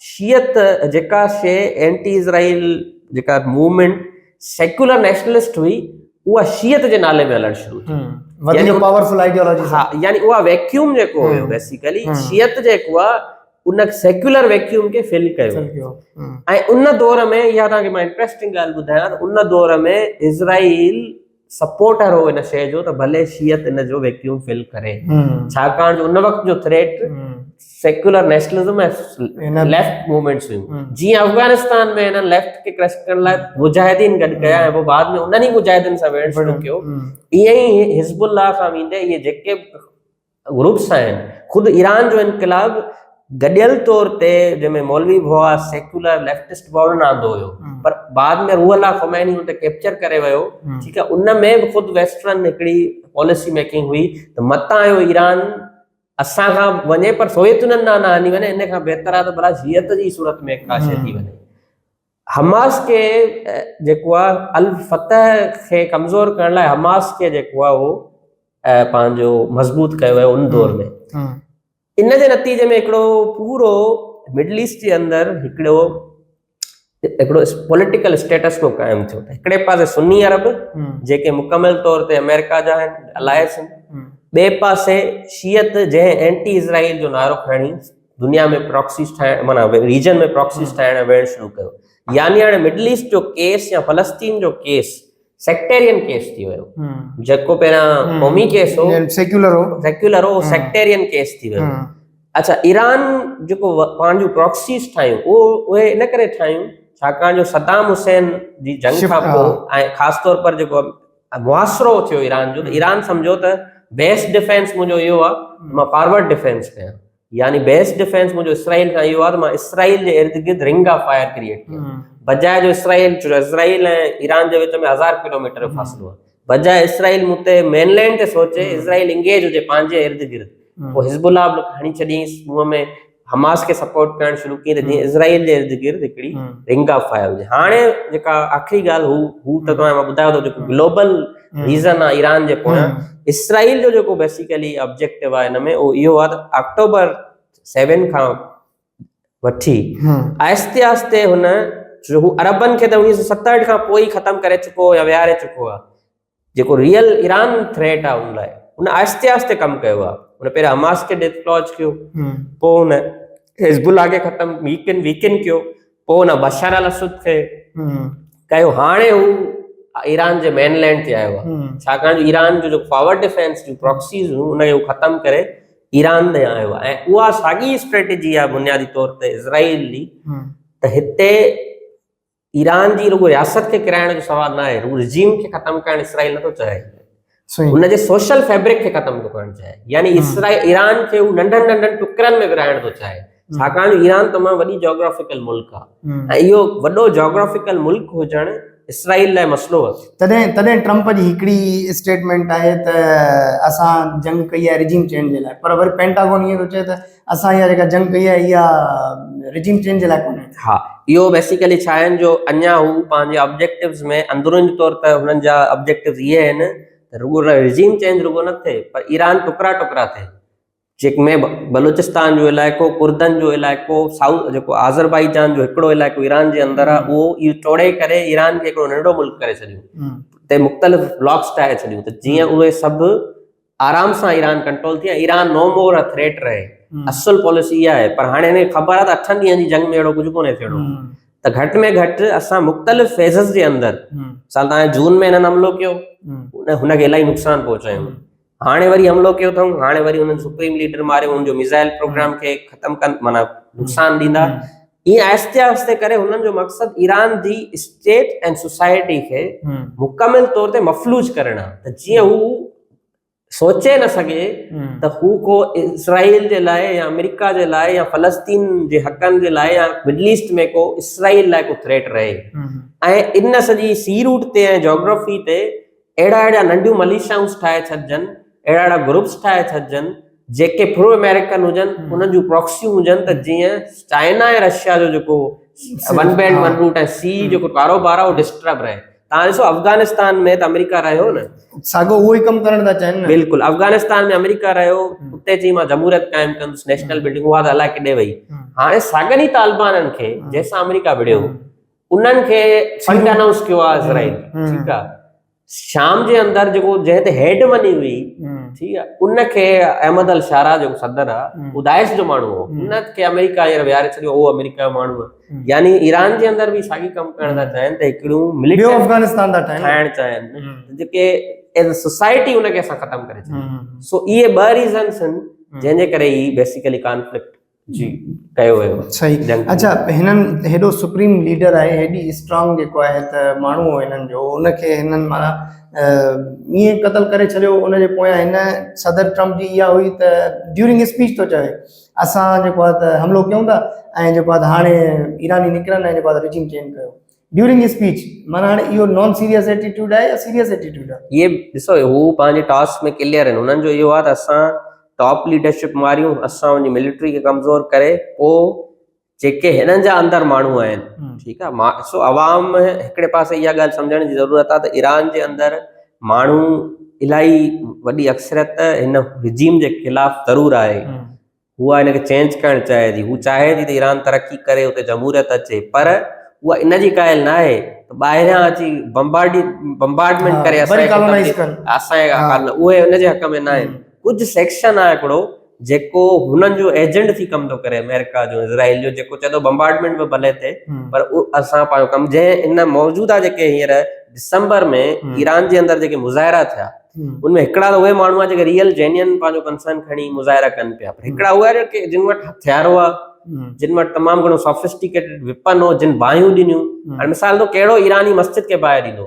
शियत, जेका शइ एंटी इज़राइल जेका मूवमेंट सेक्युलर नेशनलिस्ट हुई, उहा शियत जे नाले में हलणु शुरू थी, यानी पावरफुल आइडियोलॉजी। हा, यानी उहा वैक्यूम जेको हुयो बेसिकली शियत जेको आहे उन सेक्युलर वैक्यूम खे फिल कयो। ऐं उन दौर में इहा तव्हांखे मां इंट्रेस्टिंग ॻाल्हि ॿुधायां त उन दौर में इज़राइल सपोर्टर हो इन शइ जो त भले शियत इन जो वैक्यूम फिल करे, छाकाणि उन वक़्तु जो थ्रेट सेक्युलर नेशनलिज़म ऐं लेफ्ट मूवमेंट्स हुयूं। जीअं अफगानिस्तान में हिन लेफ्ट खे क्रश करण लाइ मुजाहिदीन गॾु कया ऐं पोइ बाद में उन्हनि ई मुजाहिदीन सां विढ़णु शुरू कयो, ईअं ई हिज़्बुल्लाह खां वेंदे इहे जेके ग्रुप्स आहिनि, ख़ुदि ईरान जो इनक़लाब गॾियल तौर ते जंहिंमें मौलवी भुआ सेक्युलर लेफ्टिस्ट बॉर्डन आंदो हुयो, पर बाद में रूहुल्लाह ख़ुमैनी हुन ते कैप्चर करे वियो। ठीकु आहे, उन में बि ख़ुदि वेस्टर्न हिकिड़ी पॉलिसी मेकिंग हुई त मतां आयो ईरान असां खां वञे पर सोवियत यूनियन न हली वञे, इन खां बहितर आहे त भला शियत जी सूरत में का शइ थी वञे। हमास खे जेको आहे अल फतह खे कमज़ोर करण लाइ हमास खे जेको आहे उहो पंहिंजो मज़बूत कयो वियो उन दौर में। इन जे नतीजे में हिकिड़ो पूरो मिडल ईस्ट जे अंदरि हिकिड़ो पॉलिटिकल स्टेटस को क़ाइमु थियो। हिकिड़े पासे सुन्नी अरब जेके मुकमिल तौर ते अमेरिका जा आहिनि, अलायस आहिनि, ॿिए पासे शियत जंहिं एंटी इज़राइल जो नारो खणी दुनिया में प्रॉक्सीस ठाहिण, माना रीजन में प्रॉक्सीस ठाहिण वेहणु शुरू कयो। यानी हाणे मिडल ईस्ट जो केस या फ़लस्तीन जो केस सेक्टेरियन केस थी वियो, जेको पहिरियां क़ौमी केस हो सेक्युलर हो सेक्टेरियन केस थी वियो। अच्छा, ईरान जेको पंहिंजूं प्रॉक्सीस ठाहियूं उहे इन करे ठाहियूं छाकाणि जो सद्दाम हुसैन जी जंग खां पोइ ऐं ख़ासि तौर पर जेको मुआसिरो थियो ईरान जो, त ईरान सम्झो त बेस्ट डिफेंस मुंहिंजो इहो आहे मां फॉरवर्ड डिफेंस कयां, यानी बेस्ट डिफेंस मुंहिंजो इसराइल खां इहो आहे त मां इसराइल जे इर्द गिर्द रिंग ऑफ फायर क्रिएट कयां, बजाए जो इसराइल ऐं ईरान जे विच में 1000 किलोमीटर फ़ासिलो आहे, बजाए इसराइल मुते मेनलैंड ते सोचे इसराइल इंगेज हुजे पंहिंजे इर्द गिर्द। पोइ हिज़्बुल्लाह खणी छॾींसि मुंहं में, हमास खे सपोर्ट करणु शुरू कई त जीअं इज़राइल जे इर्द गिर्द हिकिड़ी रिंग ऑफ फायर हुजे। हाणे जेका आख़िरी ॻाल्हि हू त तव्हां मां ॿुधायो थो जेको ग्लोबल रीज़न आहे ईरान जे पोयां, इसराइल जो जेको बेसिकली ऑब्जेक्टिव आहे हिन में उहो इहो आहे त अक्टूबर 7 खां वठी आहिस्ते आहिस्ते हुन जो हू अरबनि खे त 1967 खां पोइ ई ख़तमु करे चुको या विहारे चुको आहे। जेको रियल ईरान थ्रेट आहे उन लाइ हुन आहिस्ते आहिस्ते कमु कयो आहे। हुन पहिरियों हमास खे डिस्लॉज कयो, पोइ हुन हिज़्बुल्लाह खे ख़तमु वीकेन कयो, पोइ हुन बशर अल असद खे कयो, हाणे हू ईरान जे मेनलैंड ते आयो आहे। छाकाणि जो ईरान जो पावर डिफेंस जूं प्रॉक्सीज़ हुयूं उनखे हू ख़तमु करे ईरान ते आयो आहे। ऐं उहा साॻी स्ट्रेटेजी आहे बुनियादी तौर ते इज़राइल जी, त हिते ईरान जी रुगो रियासत खे किराइण जो सवाल न आहे, हू रिजीम खे ख़तमु करणु इसराइल नथो चाहे, हुनजे सोशल फैब्रिक खे ख़तमु थो करणु चाहे। यानी ईरान खे हू नंढनि नंढनि टुकरनि में विराइण थो चाहे, छाकाणि ईरान तमामु वॾी जोग्राफिकल मुल्क आहे ऐं इहो वॾो जोग्राफिकल मुल्क हुजणु इसराइल लाइ मसलो आहे। तॾहिं ट्रम्प जी हिकिड़ी स्टेटमेंट आहे त असां जंग कई आहे रिजीम चेंज जे लाइ, पर वरी पेंटागन इहो थो चए त असां इहा जेका जंग कई आहे इहा रिजीम चेंज जे लाइ कोन्हे। हा, इहो बेसिकली छा आहिनि जो अञा हू पंहिंजे ऑब्जेक्टिव्स में अंदरूनी तौर ते हुननि जा ऑब्जेक्टिव्स इहे आहिनि त रुगो रिजीम चेंज रुगो न थिए पर ईरान टुकड़ा टुकड़ा थिए, जंहिंमें बलूचिस्तान जो इलाइक़ो, कुर्दन जो इलाइक़ो, साउथ जेको आज़रबाईजान जो हिकिड़ो इलाइक़ो ईरान जे अंदरि आहे, उहो इहो टोड़े करे ईरान खे हिकिड़ो नंढो मुल्क करे छॾियूं, ते मुख़्तलिफ़ ब्लॉक्स ठाहे छॾियूं त जीअं उहे सभु आराम सां ईरान कंट्रोल थिए, Iran no more a threat रहे। असुल पॉलिसी इहा आहे, पर हाणे हिनखे ख़बर आहे त 8 ॾींहंनि जी जंग में अहिड़ो कुझु कोन्हे थियणो, त घटि में घटि असां मुख़्तलिफ़ फेज़िस जे अंदरि साल तव्हां जून में हिननि हमलो कयो, हुनखे इलाही नुक़सानु पहुचायूं, हाणे वरी हमलो कयो अथऊं, हाणे वरी हुननि सुप्रीम लीडर मारियो, हुनजो मिसाइल प्रोग्राम खे ख़तमु कनि, माना नुक़सानु ॾींदा। ईअं आहिस्ते आहिस्ते करे हुननि जो मक़सदु ईरान जी स्टेट ऐं सोसाइटी खे मुकमिल तौर ते मफ़लूज करणु आहे, त जीअं हू सोचे न सघे त हू को इसराइल जे लाइ या अमेरिका जे लाइ या फ़लस्तीन जे हक़नि जे लाइ या मिडल ईस्ट में को इसराइल लाइ को थ्रेट रहे। ऐं इन सॼी सी रूट ते ऐं जोग्राफी ते अहिड़ा नंढियूं मलीशियाऊं ठाहे छॾिजनि, अहिड़ा ग्रुप्स ठाहे छॾिजनि जेके प्रो अमेरिकन हुजनि, उन्हनि जूं प्रॉक्सियूं हुजनि, त जीअं चाइना ऐं रशिया जो जेको वन बेल्ट वन रूट ऐं सी जेको कारोबार आहे उहो डिस्टर्ब रहे। तव्हां ॾिसो अफ़गानिस्तान में त अमेरिका रहियो न, साॻियो उहो ई कमु करणु था चाहिनि। बिल्कुलु, अफ़गानिस्तान में अमेरिका रहियो, उते चई मां जमहूरियत क़ाइमु कंदुसि, नेशनल बिल्डिंग, उहा त अलाए किॾे वई। हाणे साॻियनि ई तालिबाननि खे जंहिंसां अमेरिका विढ़ियो, उन्हनि खे फंड अनाउंस कयो आहे इज़राइल, ठीकु आहे, शाम जे अंदरि जेको जंहिं ते हेड मनी हुई, ठीकु आहे, उनखे अहमद अल शारा जेको सदर आहे, उहो दाइश जो माण्हू हो, उनखे अमेरिका हींअर विहारे छॾियो, उहो अमेरिका जो माण्हू आहे। यानी ईरान जे अंदरि बि साॻी कमु करणु था चाहिनि, त हिकिड़ियूं मिलिटरी अफ़गानिस्तान था ठाहिणु चाहिनि जेके एज़ अ सोसाइटी उनखे असां ख़तमु करे छॾियूं। सो इहे 2 रीज़न्स आहिनि जंहिंजे करे ही बेसिकली कॉन्फ्लिक्ट जी कयो वियो। सही। अच्छा, हिननि हेॾो सुप्रीम लीडर आहे, हेॾी स्ट्रॉन्ग जेको आहे त माण्हू हिननि जो, उनखे हिननि माना ईअं क़तल करे छॾियो, उनजे पोयां हिन सदर ट्रम्प जी इहा हुई त ड्यूरिंग स्पीच थो चवे असां जेको आहे त हमलो कयूं था ऐं जेको आहे त हाणे ईरानी निकिरनि ऐं जेको आहे रिजीम चेंज कयो ड्यूरिंग स्पीच। माना हाणे इहो नॉन सीरियस एटीट्यूड आहे या सीरियस एटीट्यूड आहे? ये ॾिसो, हू पंहिंजे टास्क में क्लियर आहिनि, हुननि जो इहो आहे त असां टॉप लीडरशिप मारियूं, असां वञी मिलिट्री खे कमज़ोर करे पोइ जेके हिननि जा अंदरि माण्हू आहिनि, ठीकु आहे, मां ॾिसो अवाम हिकिड़े पासे इहा ॻाल्हि सम्झण जी ज़रूरत आहे त ईरान जे अंदरि माण्हू इलाही वॾी अक्सरियत हिन रिजीम जे ख़िलाफ़ ज़रूरु आहे, उहा हिनखे चेंज करणु चाहे थी, हू चाहे थी त ईरान तरक़ी करे, हुते जमहूरियत अचे, पर उहा इन जी क़ाइल न आहे त ॿाहिरियां अची बम्बार्डमेंट करे असांजे, उहे हुनजे हक़ में न आहिनि। कुझु सेक्शन आहे हिकिड़ो जेको हुननि जो एजेंट थी कमु थो करे, अमेरिका जो, इज़राइल जो, जेको चए थो बम्बार्डमेंट बि भले थिए पर असां पंहिंजो कमु, जंहिं इन मौजूदा जेके हींअर दिसंबर में ईरान जे अंदरि जेके मुज़ाहिरा थिया, उनमें हिकिड़ा त उहे माण्हू आहे जेके रियल जेन्युइन पंहिंजो कंसर्न खणी मुज़ाहिरा कनि पिया, पर हिकिड़ा उहे जेके जिन वटि हथियार हुआ, जिन वटि तमामु घणो सोफिस्टिकेटेड विपन हो, जिन बाहियूं ॾिनियूं, हाणे मिसाल तो कहिड़ो ईरानी मस्जिद खे बाहि ॾींदो,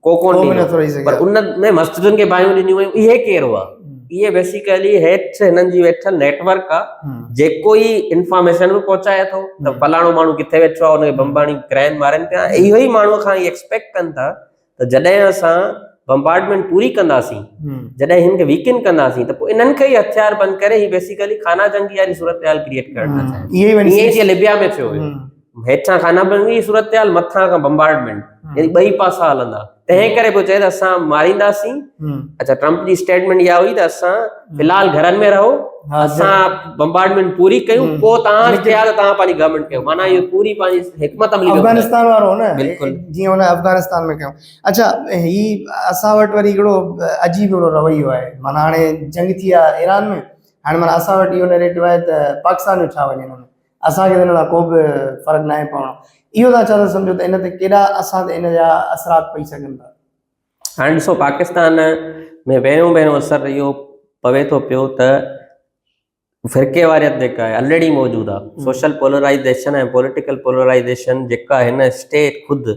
को कोन ॾींदो, पर उन में मस्जिदुनि खे बाहियूं ॾिनियूं हुयूं, इहे केरु हुआ? इहे बेसिकली हेठि हिननि जी वेठल नेटवर्क आहे, जेको ई इंफॉर्मेशन बि पहुचाए थो त फलाणो माण्हू किथे वेठो आहे, हुनखे बमबाणी क्रैन मारनि पिया, इहो ई माण्हूअ खां एक्सपेक्ट कनि था त जॾहिं असां बम्बार्डमेंट पूरी कंदासीं, जॾहिं हिन खे वीकेन कंदासीं, त पोइ इन्हनि खे ई हथियार बंदि करे ही बेसिकली खाना जंगी वारी सूरत हाल क्रिएट करणु था चाहिनि। ईअं जीअं लिबिया में थियो हुयो, हेठां खाना जंगी जी सूरत हाल, मथां खां बम्बार्डमेंट, यानी ॿई पासा हलंदा। तंहिं करे पोइ चए त असां मारींदासीं। अच्छा, ट्रम्प जी स्टेटमेंट इहा हुई त असां फिलहाल घरनि में रहो, असां बम्बार्डमेंट पूरी कयूं, पोइ तव्हां थिया त तव्हां पंहिंजी गवर्नमेंट कयो। माना इहो पूरी पंहिंजी हिकमत अमली अफगानिस्तान वारो न, जीअं हुन अफगानिस्तान में कयूं। अच्छा, ही असां वटि वरी हिकिड़ो अजीब हिकिड़ो रवैयो आहे। माना हाणे जंग थी आहे ईरान में, हाणे माना असां वटि इहो नैरेटिव आहे त पाकिस्तान में छा वञे, हिन में असांखे हिन लाइ को बि फ़र्क़ु न आहे पवणो। इहो तव्हां छा था सम्झो त इन ते केॾा असां ते इन जा असरात पई सघनि था? हाणे ॾिसो, पाकिस्तान में पहिरियों असरु इहो पवे थो पियो त फ़िरक़ेवारियत जेका आहे ऑलरेडी मौजूदु आहे। सोशल पोलराइज़ेशन ऐं पॉलिटिकल पोलराइज़ेशन जेका हिन स्टेट ख़ुदि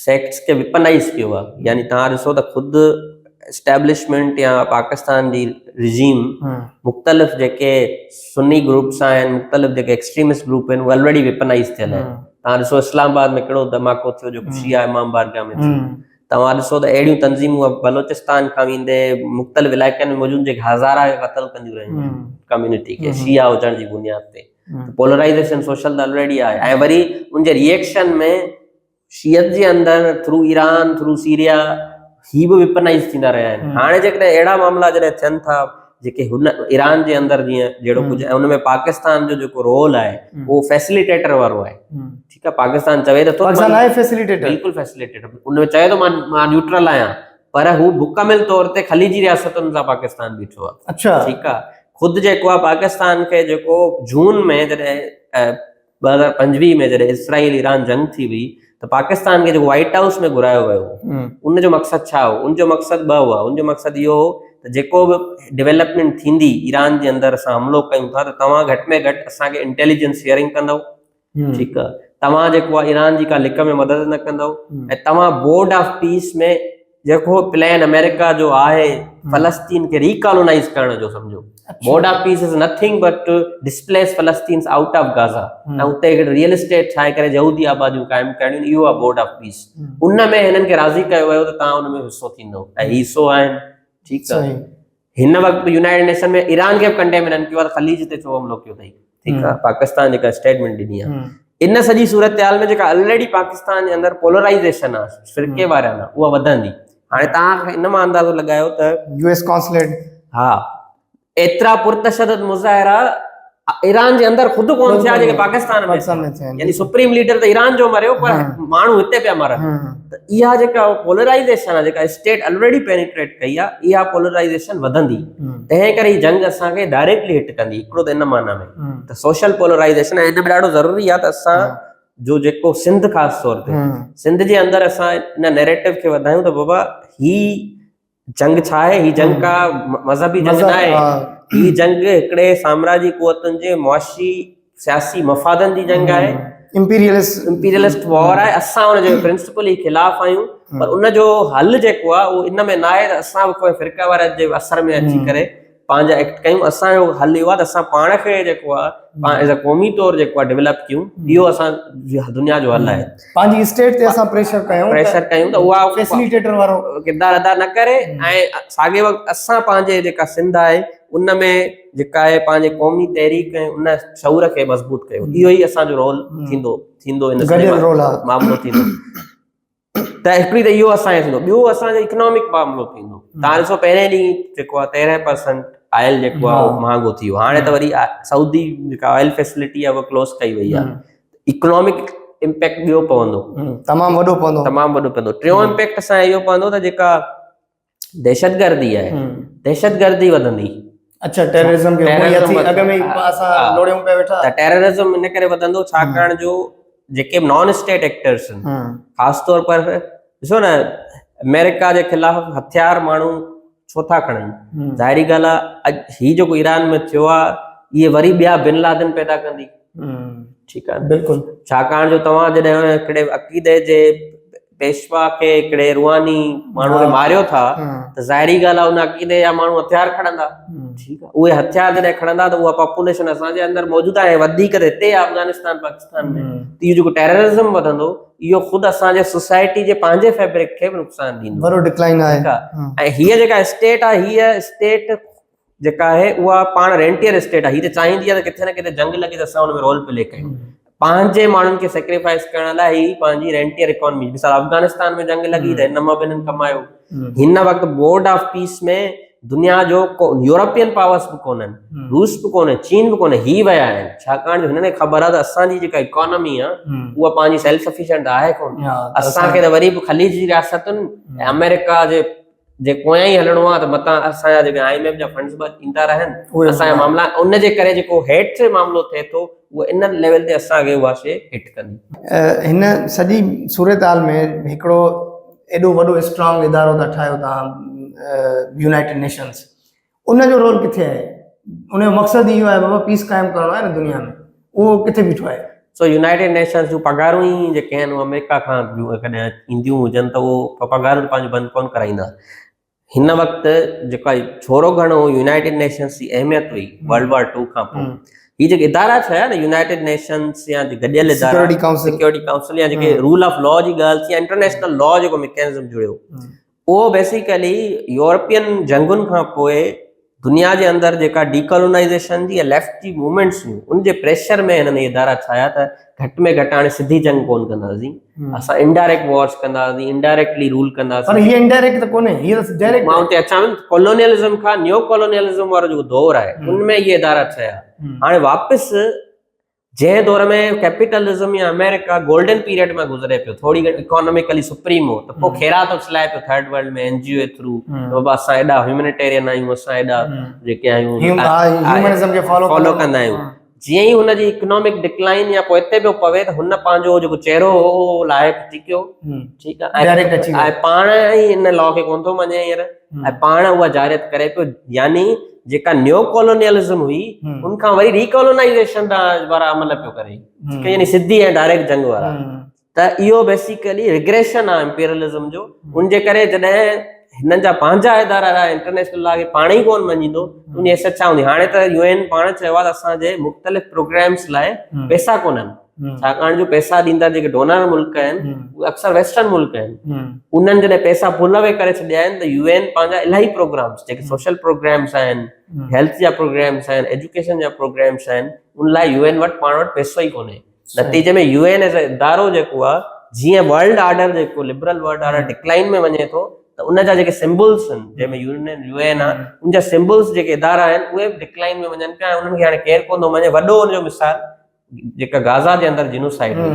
सेक्ट्स खे विपनाइज़ कयो आहे। यानी तव्हां ॾिसो त ख़ुदि एस्टेब्लिशमेंट या पाकिस्तान जी रिजीम मुख़्तलिफ़ जेके सुन्नी ग्रुप्स आहिनि, मुख़्तलिफ़ जेके एक्सट्रीमिस्ट ग्रुप आहिनि, उहे ऑलरेडी वेपनाइज़ थियल आहिनि। तव्हां ॾिसो इस्लामाबाद में कहिड़ो धमाको थियो जेको शिया इमाम बारगाह में थियो। तव्हां ॾिसो त अहिड़ियूं तंज़ीमूं बलोचिस्तान खां वेंदे मुख़्तलिफ़ इलाइक़नि में मौजूदु जेके हज़ारा क़त्ल कंदियूं रहियूं कम्यूनिटी खे शिया हुजण जी बुनियाद ते। पोलराइज़ेशन सोशल त ऑलरेडी आहे, ऐं वरी उनजे रिएक्शन में शियत जे अंदरि थ्रू ईरान, थ्रू सीरिया ही बि विपनाइज़ थींदा रहिया आहिनि। हाणे जेकॾहिं अहिड़ा मामला जॾहिं थियनि था जेके हुन ईरान जे अंदरि जीअं जहिड़ो कुझु, ऐं उनमें पाकिस्तान जो जेको रोल आहे उहो फैसिलिटेटर वारो आहे। ठीकु आहे, पाकिस्तान चवे त थो पाकिस्तान आहे फैसिलिटेटर, बिल्कुलु फैसिलिटेटर। उनमें चए थो मां न्यूट्रल आहियां, पर हू मुकमिल तौर ते ख़लीजी रियासतुनि सां पाकिस्तान बीठो आहे। अच्छा, ठीकु आहे। ख़ुदि जेको आहे पाकिस्तान खे जेको जून में जॾहिं 2025 में जॾहिं इसराइल ईरान जंग थी हुई, त पाकिस्तान खे जेको व्हाइट हाउस में घुरायो वियो, उनजो मक़सदु छा हो? उनजो मक़सदु ॿ हुआ। उनजो मक़सदु इहो हो त जेको बि डेवलपमेंट थींदी ईरान जे अंदरि, असां हमिलो कयूं था त तव्हां घटि में घटि असांखे इंटेलिजेंस शेयरिंग कंदव। ठीकु आहे, तव्हां जेको आहे ईरान जी का लिक में मदद न कंदव, ऐं तव्हां बोर्ड ऑफ पीस में जेको प्लान अमेरिका जो आहे फ़लस्तीन खे रिकॉलोनाइज़ करण जो, सम्झो board of peace is nothing but to displace फ़लस्तीन्स आउट ऑफ गाज़ा, ऐं उते हिकिड़े रियल एस्टेट ठाहे करे यहूदी आबादियूं क़ाइमु करणियूं। इहो आहे बोर्ड ऑफ पीस। उन में हिननि खे राज़ी कयो वियो त तव्हां उन में हिसो थींदो, ऐं हिसो आहिनि। ठीकु आहे, हिन वक़्तु यूनाइटेड नेशन में ईरान खे बि कंडेम हिननि कयो आहे, ख़लीज ते छो हमलो कयो अथई। ठीकु आहे, पाकिस्तान जेका स्टेटमेंट ॾिनी आहे, इन सॼी सूरत हाल में जेका ऑलरेडी पाकिस्तान जे अंदरि पोलराइज़ेशन आहे, फ़िरक़े वारनि आहे, उहा वधंदी। हाणे तव्हां इन मां अंदाज़ो लॻायो त यूएस कॉन्सुलेट, हा, एतिरा पुरतशदद मुज़ाहिरा ईरान जे अंदरि ख़ुदि कोन थिया जेके पाकिस्तान में थिया। यानी सुप्रीम लीडर त ईरान जो मरियो, पर माण्हू हिते पिया मरनि। त इहा जेका पोलराइज़ेशन आहे, जेका स्टेट ऑलरेडी पेनिट्रेट कई आहे, इहा पोलराइज़ेशन वधंदी। तंहिं करे ही जंग असांखे डायरेक्टली हिट कंदी, हिकिड़ो त इन माना में त सोशल पोलराइज़ेशन। ऐं इन में ॾाढो ज़रूरी आहे त असां जो जेको सिंध ख़ासि तौर ते सिंध जे अंदरि असां इन नैरेटिव खे वधायूं त बाबा ही जंग छा आहे, ही जंग का मज़हबी जंग न आहे, ही जंग हिकिड़े साम्राजी कुवतुनि जे मुआशी सियासी मफ़ादनि जी जंग आहे। इंपीरियलिस्ट वॉर आहे। असां हुनजे प्रिंसिपल खिलाफ़ आहियूं, पर उनजो हल जेको आहे उहो इन में न आहे त असां बि कोई फ़िरक़ा वारे जे असर में अची करे पंहिंजा एक्ट कयूं। असांजो हल इहो आहे त असां पाण खे जेको आहे एज़ अ क़ौमी तौरु जेको आहे डेवलप कयूं। इहो असां दुनिया जो हल आहे। पंहिंजी स्टेट ते असां प्रेशर कयूं त उहा फैसिलिटेटर वारो किरदारु अदा न करे, ऐं साॻे वक़्तु असां पंहिंजे जेका सिंध आहे उन में जेका आहे पंहिंजे क़ौमी तहरीक ऐं उन शऊर खे मज़बूत कयो। इहो ई असांजो रोल थींदो इन मामलो थींदो। त हिकिड़ी त इहो असांजो थींदो। ॿियो असांजो इकोनॉमिक मामलो थींदो। तव्हां ॾिसो पहिरें ॾींहुं जेको आहे 13% ऑयल जेको आहे उहो महांगो थी वियो। हाणे त वरी सऊदी जेका ऑयल फैसिलिटी आहे उहा क्लोज़ कई वई आहे। इकोनॉमिक इम्पैक्ट ॿियो पवंदो, तमामु वॾो पवंदो। टियों इम्पैक्ट असां इहो पवंदो त जेका दहशतगर्दी आहे, दहशतगर्दी वधंदी। अच्छा, टेररिज्म अॻ में असां लोड़ियूं पिया वेठा। त टेररिज्म इन करे वधंदो छाकाणि जो जेके नॉन स्टेट एक्टर्स आहिनि, ख़ासि तौर पर ॾिसो न, अमेरिका जे ख़िलाफ़ हथियार माण्हू छो था खणनि? ज़ाहिरी ॻाल्हि आहे, अॼु हीउ जेको ईरान में थियो आहे, इहे वरी ॿिया बिन लादेन पैदा कंदी। ठीकु आहे, बिल्कुलु। छाकाणि जो तव्हां जॾहिं हिकिड़े अक़ीदे जे पेशवा खे हिकिड़े रुहानी माण्हू खे मारियो था त ज़ाहिरी ॻाल्हि आहे उन अक़ीदे जा माण्हू हथियार खणंदा। ठीकु आहे, उहे हथियार जॾहिं खणंदा त उहा पॉपुलेशन असांजे अंदरि मौजूदु आहे, वधीक त हिते आहे अफ़गानिस्तान पाकिस्तान में। त इहो जेको टेररिज़म वधंदो इहो ख़ुदि असांजे सोसाइटी जे पंहिंजे फैब्रिक खे बि नुक़सान ॾींदो। वॾो डिक्लाइन आहे। ऐं हीअ जेका स्टेट आहे, हीअ स्टेट जेका आहे उहा पाण रेंटियर स्टेट आहे। हीअ त चाहींदी आहे त किथे न किथे जंग लॻे त असां हुन में रोल प्ले कयूं, पंहिंजे माण्हुनि खे सेक्रीफाइस करण लाइ ही पंहिंजी रेंटियर इकोनॉमी। मिसाल अफगानिस्तान में जंग लॻी त हिन मां बि हिननि कमायो। हिन वक़्तु बोर्ड ऑफ पीस में दुनिया जो यूरोपियन पावर्स बि कोन्हनि, रूस बि कोन्हे, चीन बि कोन्हे, ही विया आहिनि। छाकाणि जो हिननि खे ख़बर आहे त असांजी जेका इकोनॉमी आहे उहा पंहिंजी सेल्फ सफिशिएंट आहे कोन। असांखे त वरी बि ख़लीजी रियासतुनि ऐं अमेरिका जे पोयां ई हलणो आहे, त मतां असांजा जेके IMF जा फंड्स बि ईंदा रहनि। असांजा मामला उन जे करे जेको हेठि मामिलो थिए थो उहो इन लेवल ते असांखे उहा शइ हिट कंदी। हिन सॼी सूरत हाल में हिकिड़ो एॾो वॾो स्ट्रॉन्ग इदारो था ठाहियो तव्हां, यूनाइटेड नेशंस, उन जो रोल किथे आहे? उन जो मक़सदु इहो आहे बाबा पीस क़ाइमु करणो आहे न दुनिया में, उहो किथे बीठो आहे? सो यूनाइटेड नेशंस जूं पघारूं ई जेके आहिनि उहे अमेरिका खां कॾहिं ईंदियूं हुजनि त उहो पघारूं पंहिंजो बंदि कोन कराईंदा। हिन वक़्तु जेका थोरो घणो यूनाइटेड नेशंस जी अहमियत हुई वर्ल्ड वॉर 2 खां पोइ, ही जेके इदारा थिया न यूनाइटेड नेशंस या गॾियल इदारा, सिक्योरिटी काउंसिल या जेके रूल ऑफ लॉ जी ॻाल्हि थी या इंटरनेशनल लॉ जेको मैकेनिज़म जुड़ियो, उहो बेसिकली यूरोपियन जंगुनि खां पोइ दुनिया जे अंदरि जेका डीकोलोनाइज़ेशन जी या लेफ्ट जी मूवमेंट्स हुयूं उन जे प्रेशर में हिननि इदारा ठाहिया त घटि में घटि हाणे सिधी जंग कोन कंदासीं, असां इनडायरेक्ट वॉर्स कंदासीं, इनडायरेक्टली रूल कंदासीं। पर हीअ इनडायरेक्ट त कोन्हे, हीअ त डायरेक्ट। मां उते अचां थो, कॉलोनियलिज्म खां न्यू कॉलोनियलिज्म वारो जेको दौर आहे उनमें इहे इदारा ठहिया। हाणे वापसि जंहिं दौर में कैपिटलिज्म या अमेरिका गोल्डन पीरियड में गुज़रे पियो, थोरी घणी इकोनॉमिकली सुप्रीम हो, त पोइ खेरा थो चलाए पियो थर्ड वर्ल्ड में NGO थ्रू, बाबा असां एॾा ह्यूमैनिटेरियन आहियूं, असां एॾा जेके आहियूं ह्यूमनिज़म खे फॉलो कंदा आहियूं। जीअं ई हुनजी इकोनॉमिक डिक्लाइन या पोइ हिते पियो पवे त हुन पंहिंजो जेको चेहरो हो लाहे फिटी कयो। ठीकु आहे, ऐं पाण ई हिन लॉ खे कोन थो मञे हींअर, ऐं पाण उहा जारियत करे पियो। यानी जेका न्यू कॉलोनियलिज्म हुई उनखां वरी रिकॉलोनाइज़ेशन वारा अमल पियो करे, यानी सिधी ऐं डायरेक्ट जंग वारा। त इहो बेसिकली रिग्रेशन आहे इंपीरियलिज्म जो। उन जे करे जॾहिं हिननि जा पंहिंजा इदारा रहा इंटरनेशनल लॉ खे पाण ई कोन मञींदो उन जी हैसियत छा हूंदी? हाणे त UN पाण चयो आहे त असांजे मुख़्तलिफ़ प्रोग्राम्स लाइ पैसा कोन्हनि, छाकाणि जो पैसा ॾींदा जेके डोनर मुल्क आहिनि उहे अक्सर वेस्टर्न मुल्क आहिनि। उन्हनि जॾहिं पैसा पुलवे करे छॾिया आहिनि त UN पंहिंजा इलाही प्रोग्राम्स जेके सोशल प्रोग्राम्स आहिनि, हेल्थ जा प्रोग्राम्स आहिनि, एजुकेशन जा प्रोग्राम्स आहिनि, उन लाइ UN वटि पाण वटि पैसो ई कोन्हे। नतीजे में UN एज़ इदारो जेको आहे, जीअं वर्ल्ड ऑर्डर जेको लिबरल वर्ल्ड ऑर्डर डिक्लाइन में वञे थो त उन जा जेके सिंबल्स आहिनि जंहिंमें UN आहे उन जा सिंबल्स जेके इदारा आहिनि उहे डिक्लाइन में वञनि पिया। उन्हनि खे हाणे केरु कोन थो मञे। वॾो हुनजो मिसाल जेका गाज़ा जे अंदरि जिनोसाइड हुई,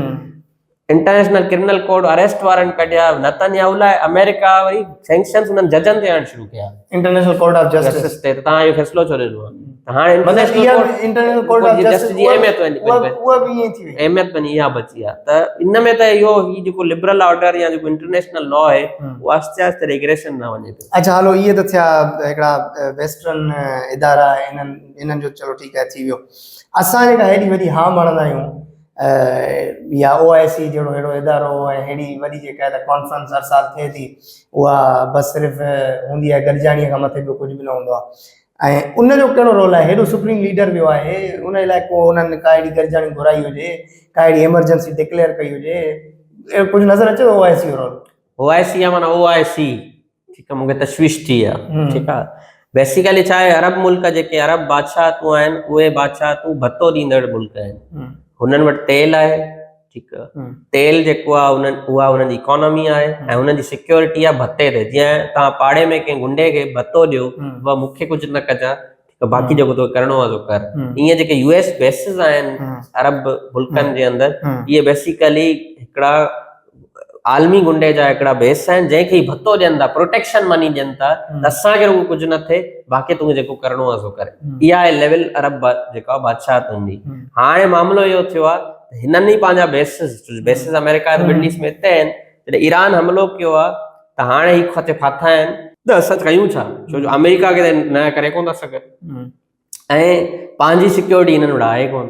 international criminal court arrest warrant कढिया, नेतन्याहू लाइ अमेरिका वरी सैंक्शन्स उन्हनि जजनि ते आणणु शुरू कया, इंटरनेशनल कोर्ट ऑफ जस्टिस ते। तव्हां इहो फ़ैसिलो छो ॾिनो आहे? हाणे international court of justice G अहमियत बनी इहा बची आहे। त इन में त इहो ही जेको लिबरल ऑर्डर या जेको इंटरनेशनल लॉ आहे उहो आस्ते आस्ते रिग्रेशन न वञे पियो। अच्छा हलो, इहे त थिया हिकिड़ा वेस्टर्न इदारा, इन्हनि जो चलो ठीकु आहे थी वियो। असां जेका हेॾी वॾी हा माणंदा आहियूं या OIC जहिड़ो अहिड़ो इदारो ऐं हेॾी वॾी जेका आहे कॉन्फ्रेंस हर साल थिए थी, उहा बसि सिर्फ़ु हूंदी आहे गॾिजाणीअ खां मथे ॿियो कुझु बि न हूंदो आहे। ऐं उनजो कहिड़ो रोल आहे? हेॾो सुप्रीम लीडर वियो आहे, उन लाइ को उन्हनि का अहिड़ी गॾिजाणी घुराई हुजे, का अहिड़ी एमरजेंसी डिक्लेयर कई हुजे, कुझु नज़र अचे थो OIC जो रोल? OIC या माना OIC, ठीकु आहे, मूंखे तशवीश थी आहे। ठीकु आहे, बेसिकली छा आहे, अरब मुल्क जेके अरब बादशाहतूं आहिनि उहे बादशाहतूं भतो ॾींदड़ मुल्क आहिनि। हुननि वटि तेल आहे, ठीकु आहे, तेल जेको आहे उहा हुननि जी इकोनॉमी आहे ऐं हुननि जी सिक्योरिटी आहे भते ते। जीअं तव्हां पाड़े में कंहिं गुंडे खे भतो ॾियो, उहा मूंखे कुझु न कजा, बाक़ी जेको तोखे करिणो आहे कर। ईअं जेके US बेसिस आहिनि अरब मुल्कनि जे अंदरि, इहे बेसिकली हिकिड़ा आलमी गुंडे जा हिकिड़ा बेस आहिनि जंहिंखे भतो ॾियनि था, प्रोटेक्शन मनी ॾियनि था, त असांखे रुॻो कुझु न थिए, बाक़ी तोखे जेको करिणो आहे सो करे। इहा आहे लेवल अरब जेका बादशाहतुनि जी। हाणे मामिलो इहो थियो आहे हिननि ई पंहिंजा बेसिस अमेरिका मिडल ईस्ट में हिते आहिनि। जॾहिं ईरान हमलो कयो आहे त हाणे ही खते फाथा आहिनि त असां कयूं छा? छो जो अमेरिका खे न करे कोन था सघनि ऐं पंहिंजी सिक्योरिटी हिननि वटि आहे कोन,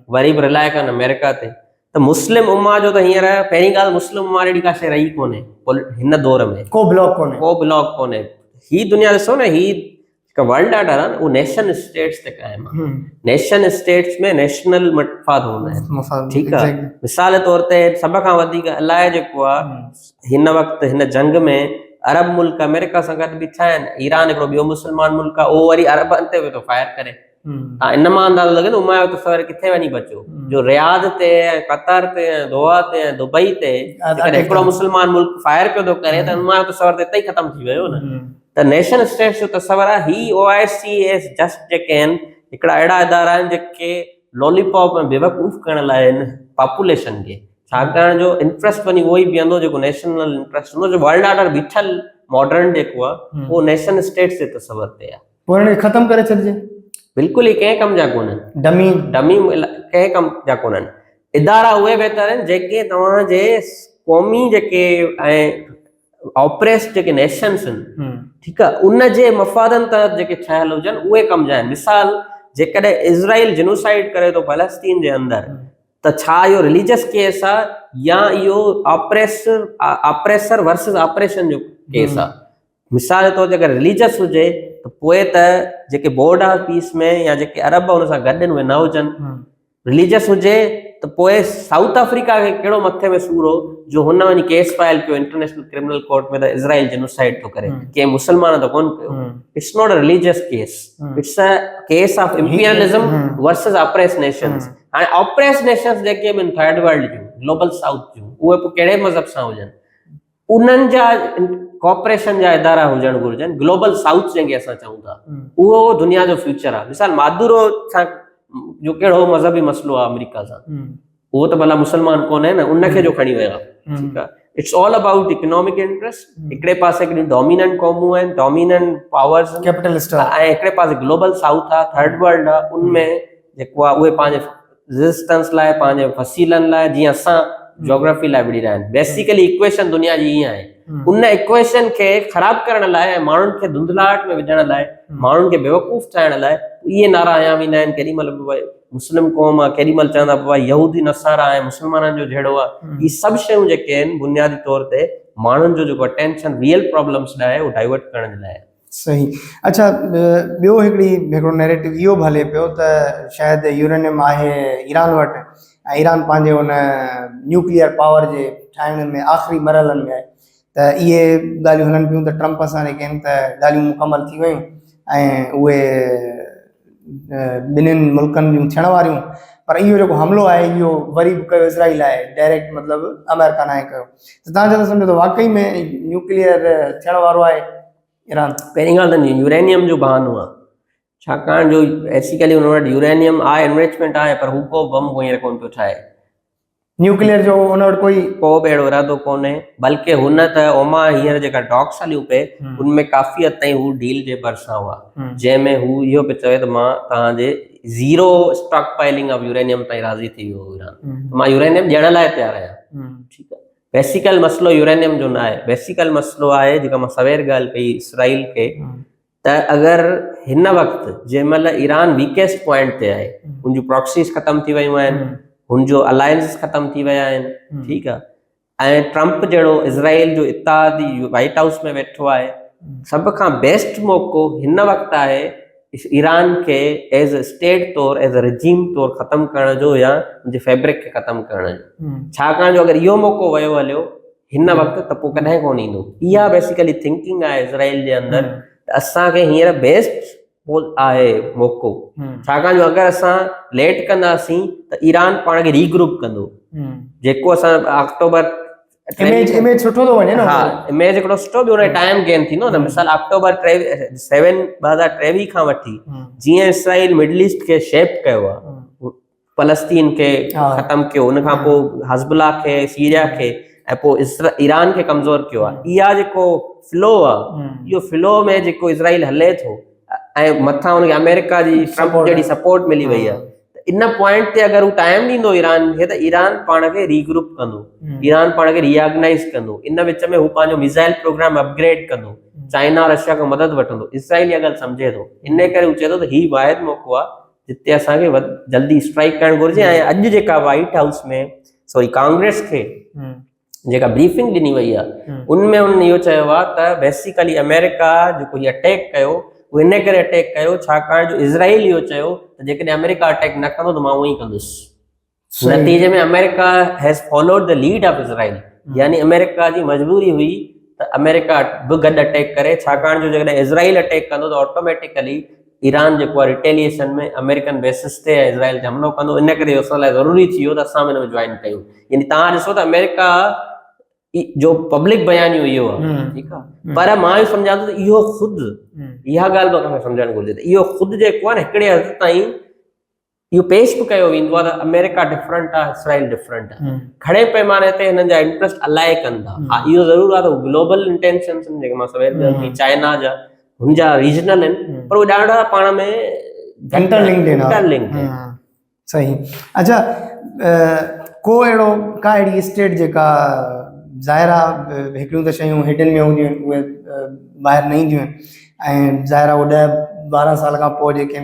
वरी बि रिलाए कनि अमेरिका ते। त मुस्लिम उम्मा जो त हींअर पहिरीं ॻाल्हि मुस्लिम उम्मा एॾी का शइ रही कोन्हे हिन दौर में, को ब्लॉक कोन्हे। को ब्लॉक कोन्हे। ही दुनिया ॾिसो न, ही वर्ल्ड ऑर्डर आहे न, उहो नेशन स्टेट्स ते क़ाइमु आहे। नेशन स्टेट्स में नेशनल मफ़ाद हूंदा आहिनि, ठीकु आहे। मिसाल तौर ते सभ खां वधीक अलाए जेको आहे हिन वक़्तु हिन जंग में अरब मुल्क अमेरिका सां गॾु बि छा आहिनि, ईरान हिकिड़ो ॿियो मुस्लमान मुल्क आहे, उहो वरी अरबनि ते वेठो फायर करे। तव्हां इन मां अंदाज़ो लॻे न उमा जो तस्वर किथे वञी बचियो, जो रियाद ते ऐं कतर ते ऐं दोहा ते ऐं दुबई ते हिकिड़ो मुस्लमान मुल्क फायर पियो थो करे त उमा जो तस्वर त हिते ई ख़तमु थी वियो न। त नेशन स्टेट्स जो तस्वर आहे ही OIC जस्ट जेके आहिनि हिकिड़ा अहिड़ा इदारा आहिनि जेके लॉलीपॉप में बेवकूफ़ करण लाइ आहिनि पॉपुलेशन खे, छाकाणि जो इंट्रस्ट वञी उहो ई बीहंदो जेको नेशनल इंट्रस्ट हूंदो। जो वर्ल्ड ऑर्डर बीठल मॉडर्न जेको आहे उहो नेशन स्टेट्स जे तस्वर ते आहे। पोइ हिनखे ख़तमु करे छॾिजे, बिल्कुलु ई कंहिं कम जा कोन्हनि, डमी कंहिं कम जा कोन्हनि। इदारा उहे बहितर आहिनि जेके तव्हांजे क़ौमी जेके ऐं ऑपरेस जेके नेशन्स आहिनि, ठीकु आहे, उन जे मफ़ादनि तहत जेके ठहियल हुजनि उहे कम जा आहिनि। मिसाल जेकॾहिं इज़राइल जिनोसाइड करे थो फ़लस्तीन जे अंदरि, त छा इहो रिलीजियस केस आहे या इहो ऑपरेसर वर्सिस ऑपरेशन जो केस आहे? मिसाल तौर ते अगरि रिलीजियस हुजे त पोइ त जेके बोर्ड ऑफ पीस में या जेके अरब हुन सां गॾु आहिनि उहे न हुजनि। रिलीजियस हुजे त पोइ साउथ अफ्रीका खे कहिड़ो मथे में सूर हो जो हुन वञी केस फाइल कयो इंटरनेशनल क्रिमिनल कोर्ट में त इज़राइल जिनोसाइड थो करे, कंहिं मुस्लमान त कोन कयो। It's not a religious case, it's a case of imperialism versus oppress Nations. हाणे ऑपरेस नेशंस जेके आहिनि थर्ड वर्ल्ड जूं, ग्लोबल साउथ जूं, उहे पोइ कहिड़े मज़हब सां हुजनि, उन्हनि जा कॉपरेशन जा इदारा हुजणु घुरिजनि। ग्लोबल साउथ जंहिंखे असां चऊं था, उहो दुनिया जो फ्यूचर आहे। मिसाल मादुरो सां जो कहिड़ो मज़हबी मसलो आहे अमेरिका सां, उहो त भला मुस्लमान कोन्हे न, उनखे जो खणी विया, ठीकु आहे। It's all about economic interest. हिकिड़े पासे हिकिड़ी डोमिनेंट क़ौमूं आहिनि, डोमिनेंट पावर्स, कैपिटलिस्ट, ऐं हिकिड़े पासे ग्लोबल साउथ आहे, थर्ड वर्ल्ड आहे। उनमें जेको आहे उहे पंहिंजे रेजिस्टेंस लाइ, पंहिंजे फसीलनि लाइ, जीअं असां जोग्राफी लाइ विड़ी रहिया आहिनि। बेसिकली इक्वेशन दुनिया जी ईअं आहे। उन इक्वेशन खे ख़राब करण लाइ ऐं माण्हुनि खे धुंधलाहट में विझण लाइ, माण्हुनि खे बेवकूफ़ ठाहिण लाइ इहे नारा हया वेंदा आहिनि। केॾी महिल बि मुस्लिम क़ौम आहे, केॾी महिल चवंदा भाई यहूदी नसारा ऐं मुस्लमाननि जो जहिड़ो आहे। इहे सभु शयूं जेके आहिनि बुनियादी तौर ते माण्हुनि जो जेको अटेंशन रियल प्रॉब्लम्स लाइ उहो डाइवर्ट करण जे लाइ। सही। अच्छा, ॿियो हिकिड़ो नैरेटिव इहो बि हले पियो त शायदि यूरेनियम आहे ईरान वटि ऐं ईरान पंहिंजे हुन न्यूक्लियर पावर जे ठाहिण में आख़िरी मरहलनि में आहे, त इहे ॻाल्हियूं हलनि पियूं त ट्रम्प सां जेके आहिनि त ॻाल्हियूं मुकमल थी वियूं ऐं उहे ॿिन्हिनि मुल्कनि जूं थियण वारियूं। पर इहो जेको हमिलो आहे इहो वरी बि कयो इज़राइल आहे, डायरेक्ट मतिलबु अमेरिका नाहे कयो। त तव्हां छा सम्झो त वाक़ई में न्यूक्लियर थियण वारो आहे ईरान? पहिरीं ॻाल्हि त यूरेनियम जो बहानो आहे, छाकाणि जो बेसिकली हुन वटि यूरेनियम आहे, एनरिचमेंट आहे, पर हू को बम हींअर कोन पियो ठाहे। न्यूक्लियर जो हुन वटि को बि अहिड़ो इरादो कोन्हे। बल्कि हुन त ओमा हींअर जेका टॉक्स हलियूं पे उनमें काफ़ी हद ताईं हू डील जे भरिसां हुआ, जंहिंमें हू इहो पियो चवे त मां तव्हांजे zero stock piling of uranium ताईं राज़ी थी वियो ईरान, मां यूरेनियम ॾियण लाइ तयारु आहियां। ठीकु आहे। बेसिकल मसलो यूरेनियम जो न आहे, बेसिकल मसलो आहे जेका मां सवेर ॻाल्हि कई इसराइल खे, त अगरि हिन वक़्तु जंहिं महिल ईरान वीकेस्ट पॉइंट ते आहे, हुनजूं प्रॉक्सीस ख़तम थी वियूं आहिनि, हुनजो अलायंस ख़तम थी विया आहिनि, ठीकु आहे, ऐं ट्रम्प जहिड़ो इज़राइल जो इत्तेहादी वाइट हाउस में वेठो आहे, सभ खां बेस्ट मौक़ो हिन वक़्तु आहे ईरान खे एज़ अ स्टेट तौरु, एज़ अ रिजीम तौरु ख़तमु करण जो या हुनजे फैब्रिक खे ख़तमु करण जो। छाकाणि जो अगरि इहो मौक़ो वियो हलियो हिन वक़्तु त पोइ कॾहिं कोन ईंदो। इहा बेसिकली थिंकिंग आहे इज़राइल जे अंदरि त असांखे हींअर बेस्ट आहे मौक़ो, छाकाणि जो अगरि असां लेट कंदासीं त ईरान पाण खे रीग्रुप कंदो, जेको असां अक्टूबर इमेज सुठो थो वञे न। हा, इमेज हिकिड़ो सुठो बि हुन टाइम गेन थींदो न। मिसाल अक्टूबर 2023 खां वठी जीअं इसराइल मिडल ईस्ट खे शेप कयो आहे, फलस्तीन खे ख़तमु कयो, उन खां पोइ हिज़्बुल्लाह खे, सीरिया खे, ऐं पोइ ईरान खे कमज़ोर कयो आहे। इहा जेको फ्लो आहे, इहो फ्लो में जेको इज़राइल हले थो ऐं मथां हुनखे अमेरिका जी जहिड़ी सपोर्ट मिली वई आहे, त इन पॉइंट ते अगरि हू टाइम ॾींदो ईरान खे त ईरान पाण खे रीग्रुप कंदो, ईरान पाण खे रीऑर्गनाइज़ कंदो, इन विच में हू पंहिंजो मिसाइल प्रोग्राम अपग्रेड कंदो, चाइना रशिया खां मदद वठंदो। इसराइल इहा ॻाल्हि सम्झे थो, इन करे हू चए थो त हीउ वाहिद मौक़ो आहे जिते असांखे जल्दी स्ट्राइक करणु घुरिजे। ऐं अॼु जेका वाइट हाउस में सॉरी कांग्रेस खे जेका ब्रीफिंग ॾिनी वई आहे उनमें उन्हनि इहो चयो आहे त बेसिकली अमेरिका जेको हीउ अटैक कयो उहो इन करे अटैक कयो छाकाणि जो इज़राइल इहो चयो त जेकॾहिं अमेरिका अटैक न कंदो त मां उअं ई कंदुसि। नतीजे में America has followed the lead of Israel, यानी अमेरिका जी मजबूरी हुई त अमेरिका बि गॾु अटैक करे, छाकाणि जो जेकॾहिं इज़राइल अटैक कंदो त ऑटोमेटिकली ईरान जेको आहे रिटेलिएशन में अमेरिकन बेसिस ते इज़राइल ते हमलो कंदो। इन करे असां लाइ ज़रूरी थी वियो त असां हिन में जॉइन कयूं। यानी तव्हां ॾिसो त अमेरिका जो पब्लिक बयानियो इहो आहे, ठीकु आहे, पर मां इहो सम्झां थो त इहो ख़ुदि इहा ॻाल्हि मूंखे सम्झणु घुरिजे त इहो ख़ुदि जेको आहे न हिकिड़े हद ताईं इहो पेश बि कयो वेंदो आहे त अमेरिका डिफरेंट आहे, इसराइल डिफरेंट आहे। घणे पैमाने ते हिननि जा इंट्रस्ट अलाए कनि था। हा, इहो ज़रूर आहे त ग्लोबल इंटेंशन्स जेके मां सवेर चाइना जा हुन जा रीजनल आहिनि, पर उहे ॾाढा पाण में इंटरलिंक्ड आहिनि। सही। अच्छा, को अहिड़ो का अहिड़ी स्टेट जेका ज़ाहिर आहे हिकिड़ियूं त शयूं हिडन में हूंदियूं आहिनि उहे ॿाहिरि न ईंदियूं आहिनि, ऐं ज़ाहिर आहे उहो 10-12 साल खां पोइ जेके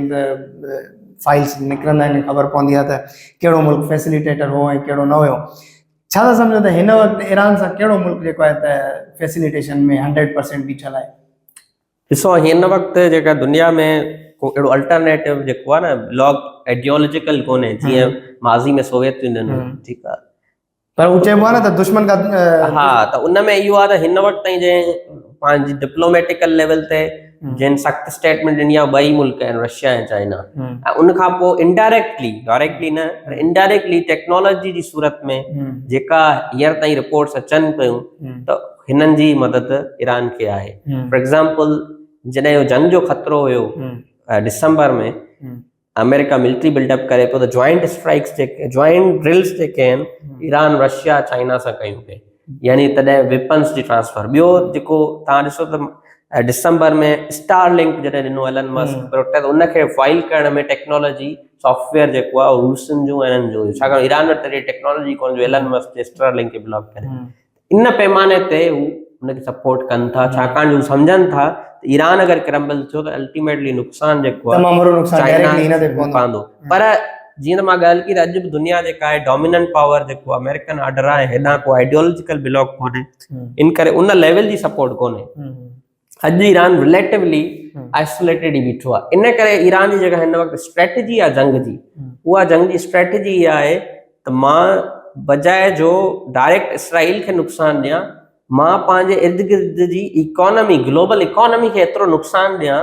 फाइल्स निकिरंदा आहिनि ख़बर पवंदी आहे त कहिड़ो मुल्क फैसिलिटेटर हो ऐं कहिड़ो न हुयो। छा था सम्झो त हिन वक़्तु ईरान सां कहिड़ो मुल्क जेको आहे त फैसिलिटेशन में 100% बीठल आहे? ॾिसो हिन वक़्तु जेका दुनिया में को अहिड़ो अल्टरनेटिव जेको आहे न ब्लॉक आइडियोलॉजिकल कोन्हे, जीअं माज़ी में सोवियत यूनियन हुई, ठीकु आहे, पर उहो चइबो आहे न त दुश्मन का हा, त उन में इहो आहे त हिन वक़्तु ताईं जंहिं पंहिंजी डिप्लोमेटिकल लेवल ते जिन सख़्तु स्टेटमेंट ॾिनी आहे 2 ई मुल्क आहिनि, रशिया ऐं चाइना। ऐं उन खां पोइ इनडायरेक्टली, डायरेक्टली न, इनडायरेक्टली टेक्नोलॉजी जी सूरत में जेका हींअर ताईं रिपोर्ट्स अचनि पियूं त हिननि जी मदद ईरान खे आहे। फॉर एग्ज़ाम्पल जॾहिं इहो जंग जो ख़तरो हुयो दिसंबर में, अमेरिका मिलिट्री बिल्डअप करे पियो त जॉइंट स्ट्राइक्स जेके जॉइंट ड्रिल्स जेके आहिनि ईरान रशिया चाइना सां कयूं पिए, यानी तॾहिं वेपन्स जी ट्रांसफर। ॿियो जेको तव्हां ॾिसो त दिसंबर में स्टार लिंक जॾहिं ॾिनो एलन मस्क त उनखे फाइल करण में टेक्नोलॉजी सॉफ्टवेयर जेको आहे उहो रूसन जो ऐं इन्हनि जो हुयो, छाकाणि ईरान वटि तॾहिं टेक्नोलॉजी कोन जो एलन मस्क जे स्टार लिंक खे ब्लॉक करे। इन पैमाने ते हू उनखे सपोर्ट कनि था, छाकाणि जो सम्झनि था त ईरान अगरि क्रम्बल थियो त अल्टीमेटली नुक़सानु जेको आहे चाइना पवंदो। पर जीअं त मां ॻाल्हि कई त अॼु बि दुनिया जेका आहे डोमिनेंट पावर जेको अमेरिकन ऑर्डर आहे, हेॾां को आइडियोलॉजिकल ब्लॉक कोन्हे, इन करे उन लेवल जी सपोर्ट कोन्हे। अॼु ईरान रिलेटिवली आइसोलेटेड ई बीठो आहे। इन करे ईरान जी जेका हिन वक़्तु स्ट्रेटजी आहे जंग जी, उहा जंग जी स्ट्रेटजी इहा आहे त मां बजाए जो डायरेक्ट इसराइल खे नुक़सानु ॾियां, मां पंहिंजे इर्द गिर्द जी इकोनॉमी, ग्लोबल इकोनॉमी खे एतिरो नुक़सानु ॾियां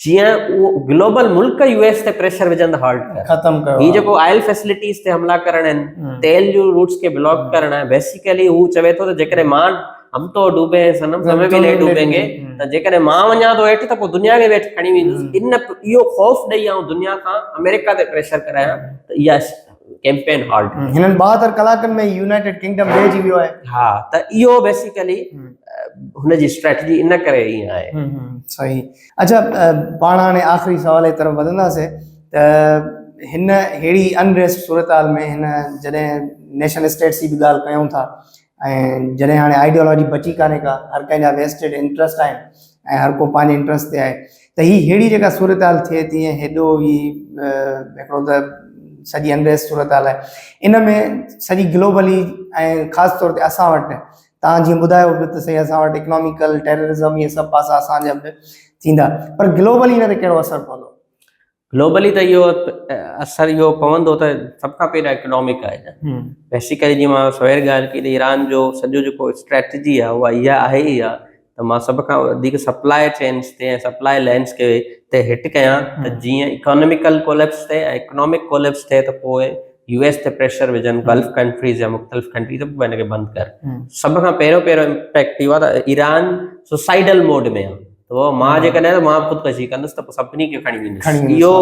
जीअं उहो ग्लोबल मुल्क यूएस ते प्रेशर विझंदा हॉल्ट ख़त्म कयो। हीउ जेको ऑयल फैसिलिटीज़ ते हमला करणु आहिनि, तेल जो रूट्स खे ब्लॉक करणु आहे, बेसिकली हू चवे थो त जेकॾहिं मां हम तो डूबे सनम समय भी नहीं डूबेंगे, त जेकॾहिं मां वञा थो हेठि त पोइ दुनिया खे वेठि खणी वेंदुसि। इन इहो ख़ौफ़ ॾेई ऐं दुनिया खां अमेरिका ते प्रेशर करायां त इहा कैंपेन हॉल्ट। हिननि 72 कलाकनि में यूनाइटेड किंगडम ॾिजी वियो आहे। हा, त इहो बेसिकली हुनजी स्ट्रेटजी इन करे ई आहे। सही। अच्छा, पाण हाणे आख़िरी सवाल जी तरफ़ वधंदासीं त हिन अहिड़ी अनरेस्ट सूरत में हिन जॾहिं नेशन स्टेट्स जी बि ॻाल्हि कयूं था ऐं जॾहिं हाणे आइडियोलॉजी बची कान्हे का, हर कंहिंजा वेस्टेड इंट्रस्ट आहिनि ऐं हर को पंहिंजे इंट्रस्ट ते आहे, त अहिड़ी जेका सूरत थिए थी ऐं हेॾो ई हिकिड़ो त सॼी अनरेस्ट सूरत आहे, इन में सॼी ग्लोबली ऐं ख़ासि तौर ते असां वटि तव्हां जीअं ॿुधायो बि त सही, असां वटि इकोनॉमिकल टेररिज़म इहे सभु पासा असांजा बि थींदा, पर ग्लोबली हिन ते कहिड़ो असरु पवंदो? ग्लोबली त इहो असरु इहो पवंदो त सभ खां पहिरियों इकोनॉमिक आहे। बेसिकली जीअं मां सवेर ॻाल्हि कई त ईरान जो सॼो जेको स्ट्रेटजी आहे उहा इहा आहे ई आहे त मां सभ खां वधीक सप्लाई चेन्स ते ऐं सप्लाई लाइन्स खे ते हिट कयां त जीअं इकोनॉमिकल कोलेप्स थिए ऐं इकोनॉमिक कोलेप्स थिए त पोइ यूएस ते प्रेशर विझनि, गल्फ कंट्रीज़ या मुख़्तलिफ़ कंट्रीज़ त हिन खे बंदि कर। सभ खां पहिरियों इम्पैक्ट इहो आहे त ईरान सुसाइडल मोड में आहे, तो मां जेकॾहिं मां ख़ुदकशी कंदुसि त सभिनी खे खणी वेंदुसि। इहो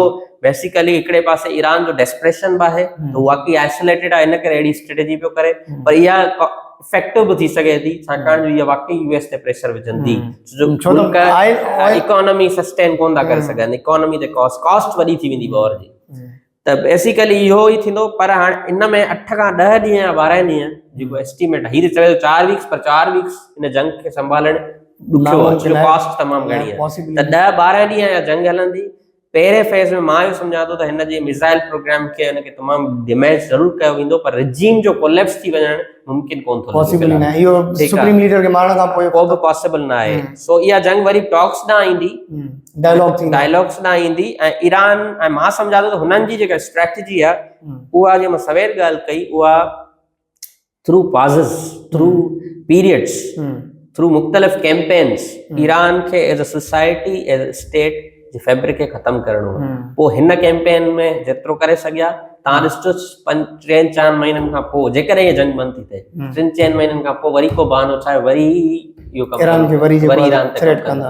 बेसिकली हिकिड़े पासे ईरान जो डेस्परेशन बि आहे त उहा वाक़ई आइसोलेटेड आहे, इन करे अहिड़ी स्ट्रेटजी पियो करे, पर इहा इफेक्टिव बि थी सघे थी छाकाणि जो इहा वाक़ई यूएस ते प्रेशर विझंदी, इकोनॉमी सस्टेन कोन था करे सघनि, इकोनॉमी ते कॉस्ट वॾी थी वेंदी वॉर जी। त बेसिकली इहो ई थींदो। पर हाणे इन में 8 खां 10 ॾींहं या 12 ॾींहं जेको एस्टिमेट आहे, हीअ चवे 4 वीक्स, पर 4 वीक्स हिन जंग खे संभालणु ॾुखियो आहे, कॉस्ट तमामु घणी आहे, त 10-12 ॾींहं या जंग हलंदी पहिरें फेज़ में मां इहो सम्झां थो त हिन जे मिसाइल प्रोग्राम खे हिनखे तमामु डैमेज ज़रूरु कयो वेंदो, पर रिजीम जो कोलेप्स थी वञणु मुमकिन कोन थो लॻे पॉसिबल ई न फ़िलहाल। आहे, इहो ठीकु आहे। सुप्रीम लीडर खे मारण खां पोइ को बि पॉसिबल न आहे। सो इहा जंग वरी टॉक्स ॾांहुं ईंदी, डायलॉग थींदो। डायलॉग्स ॾांहुं ईंदी, ऐं ईरान ऐं मां सम्झां थो त हुननि जी जेका स्ट्रेटजी आहे उहा, जीअं मां सवेर ॻाल्हि कई, उहा थ्रू पाज़िस, थ्रू पीरियड्स, थ्रू मुख़्तलिफ़ कैंपेन्स ईरान खे as a society, as a state J fabric खे ख़तमु करणो आहे। पोइ हिन कैंपेन में जेतिरो करे सघिया, तव्हां ॾिसो 3-4 महीननि खां पोइ जेकॾहिं इहा जंग बंदि थी थिए, 3-4 महीननि खां पोइ वरी को बहानो छा आहे, वरी इहो कमु ईरान खे वरी ईरान ते थ्रेट कमु कंदा। कंदा।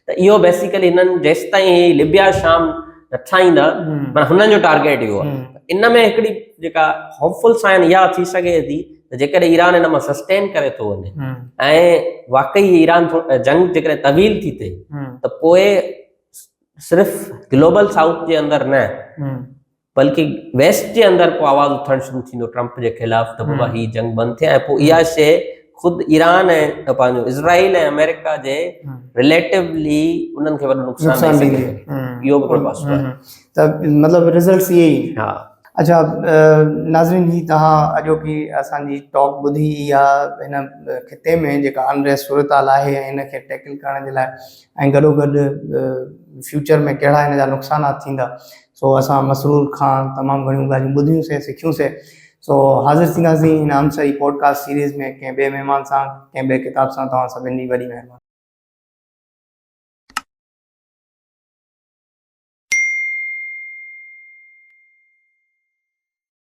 त इहो बेसिकली हिननि जेसि ताईं लिबिया शाम नथा ईंदा, माना हुननि जो टारगेट इहो आहे। इन में हिकिड़ी जेका होपफुल साइन इहा थी सघे थी त जेकॾहिं ईरान हिन मां सस्टेन करे थो वञे ऐं वाकई ईरान जंग जेकॾहिं तवील थी थिए, त पोइ सिर्फ़ु ग्लोबल साउथ जे अंदरि न, बल्कि वेस्ट जे अंदरि को आवाज़ उथणु शुरू थींदो ट्रंप जे ख़िलाफ़, त बाबा ही जंग बंदि थिए, ऐं पोइ इहा शइ ख़ुदि ईरान ऐं पंहिंजो इज़राइल ऐं अमेरिका जे रिलेटिवली उन्हनि खे वॾो नुक़सानु ॾेई सघे। इहो बि हिकिड़ो पासो आहे। त मतिलबु रिज़ल्ट्स इहे ई। हा। अच्छा, नाज़रीन, ही तव्हां अॼोकी असांजी टॉक ॿुधी, इहा हिन खिते में जेका अनरेस्ट सूरताल आहे हिनखे टैकल करण जे लाइ, ऐं गॾोगॾु फ्यूचर में कहिड़ा हिन जा नुक़सानात थींदा। सो असां मसरूर खां तमामु घणियूं ॻाल्हियूं ॿुधियूंसीं, सिखियूंसीं। सो हाज़िर थींदासीं हिन हमसरी पॉडकास्ट सीरीज़ में कंहिं ॿिए महिमान सां, कंहिं ॿिए किताब सां। तव्हां सभिनी जी वॾी महिरबानी।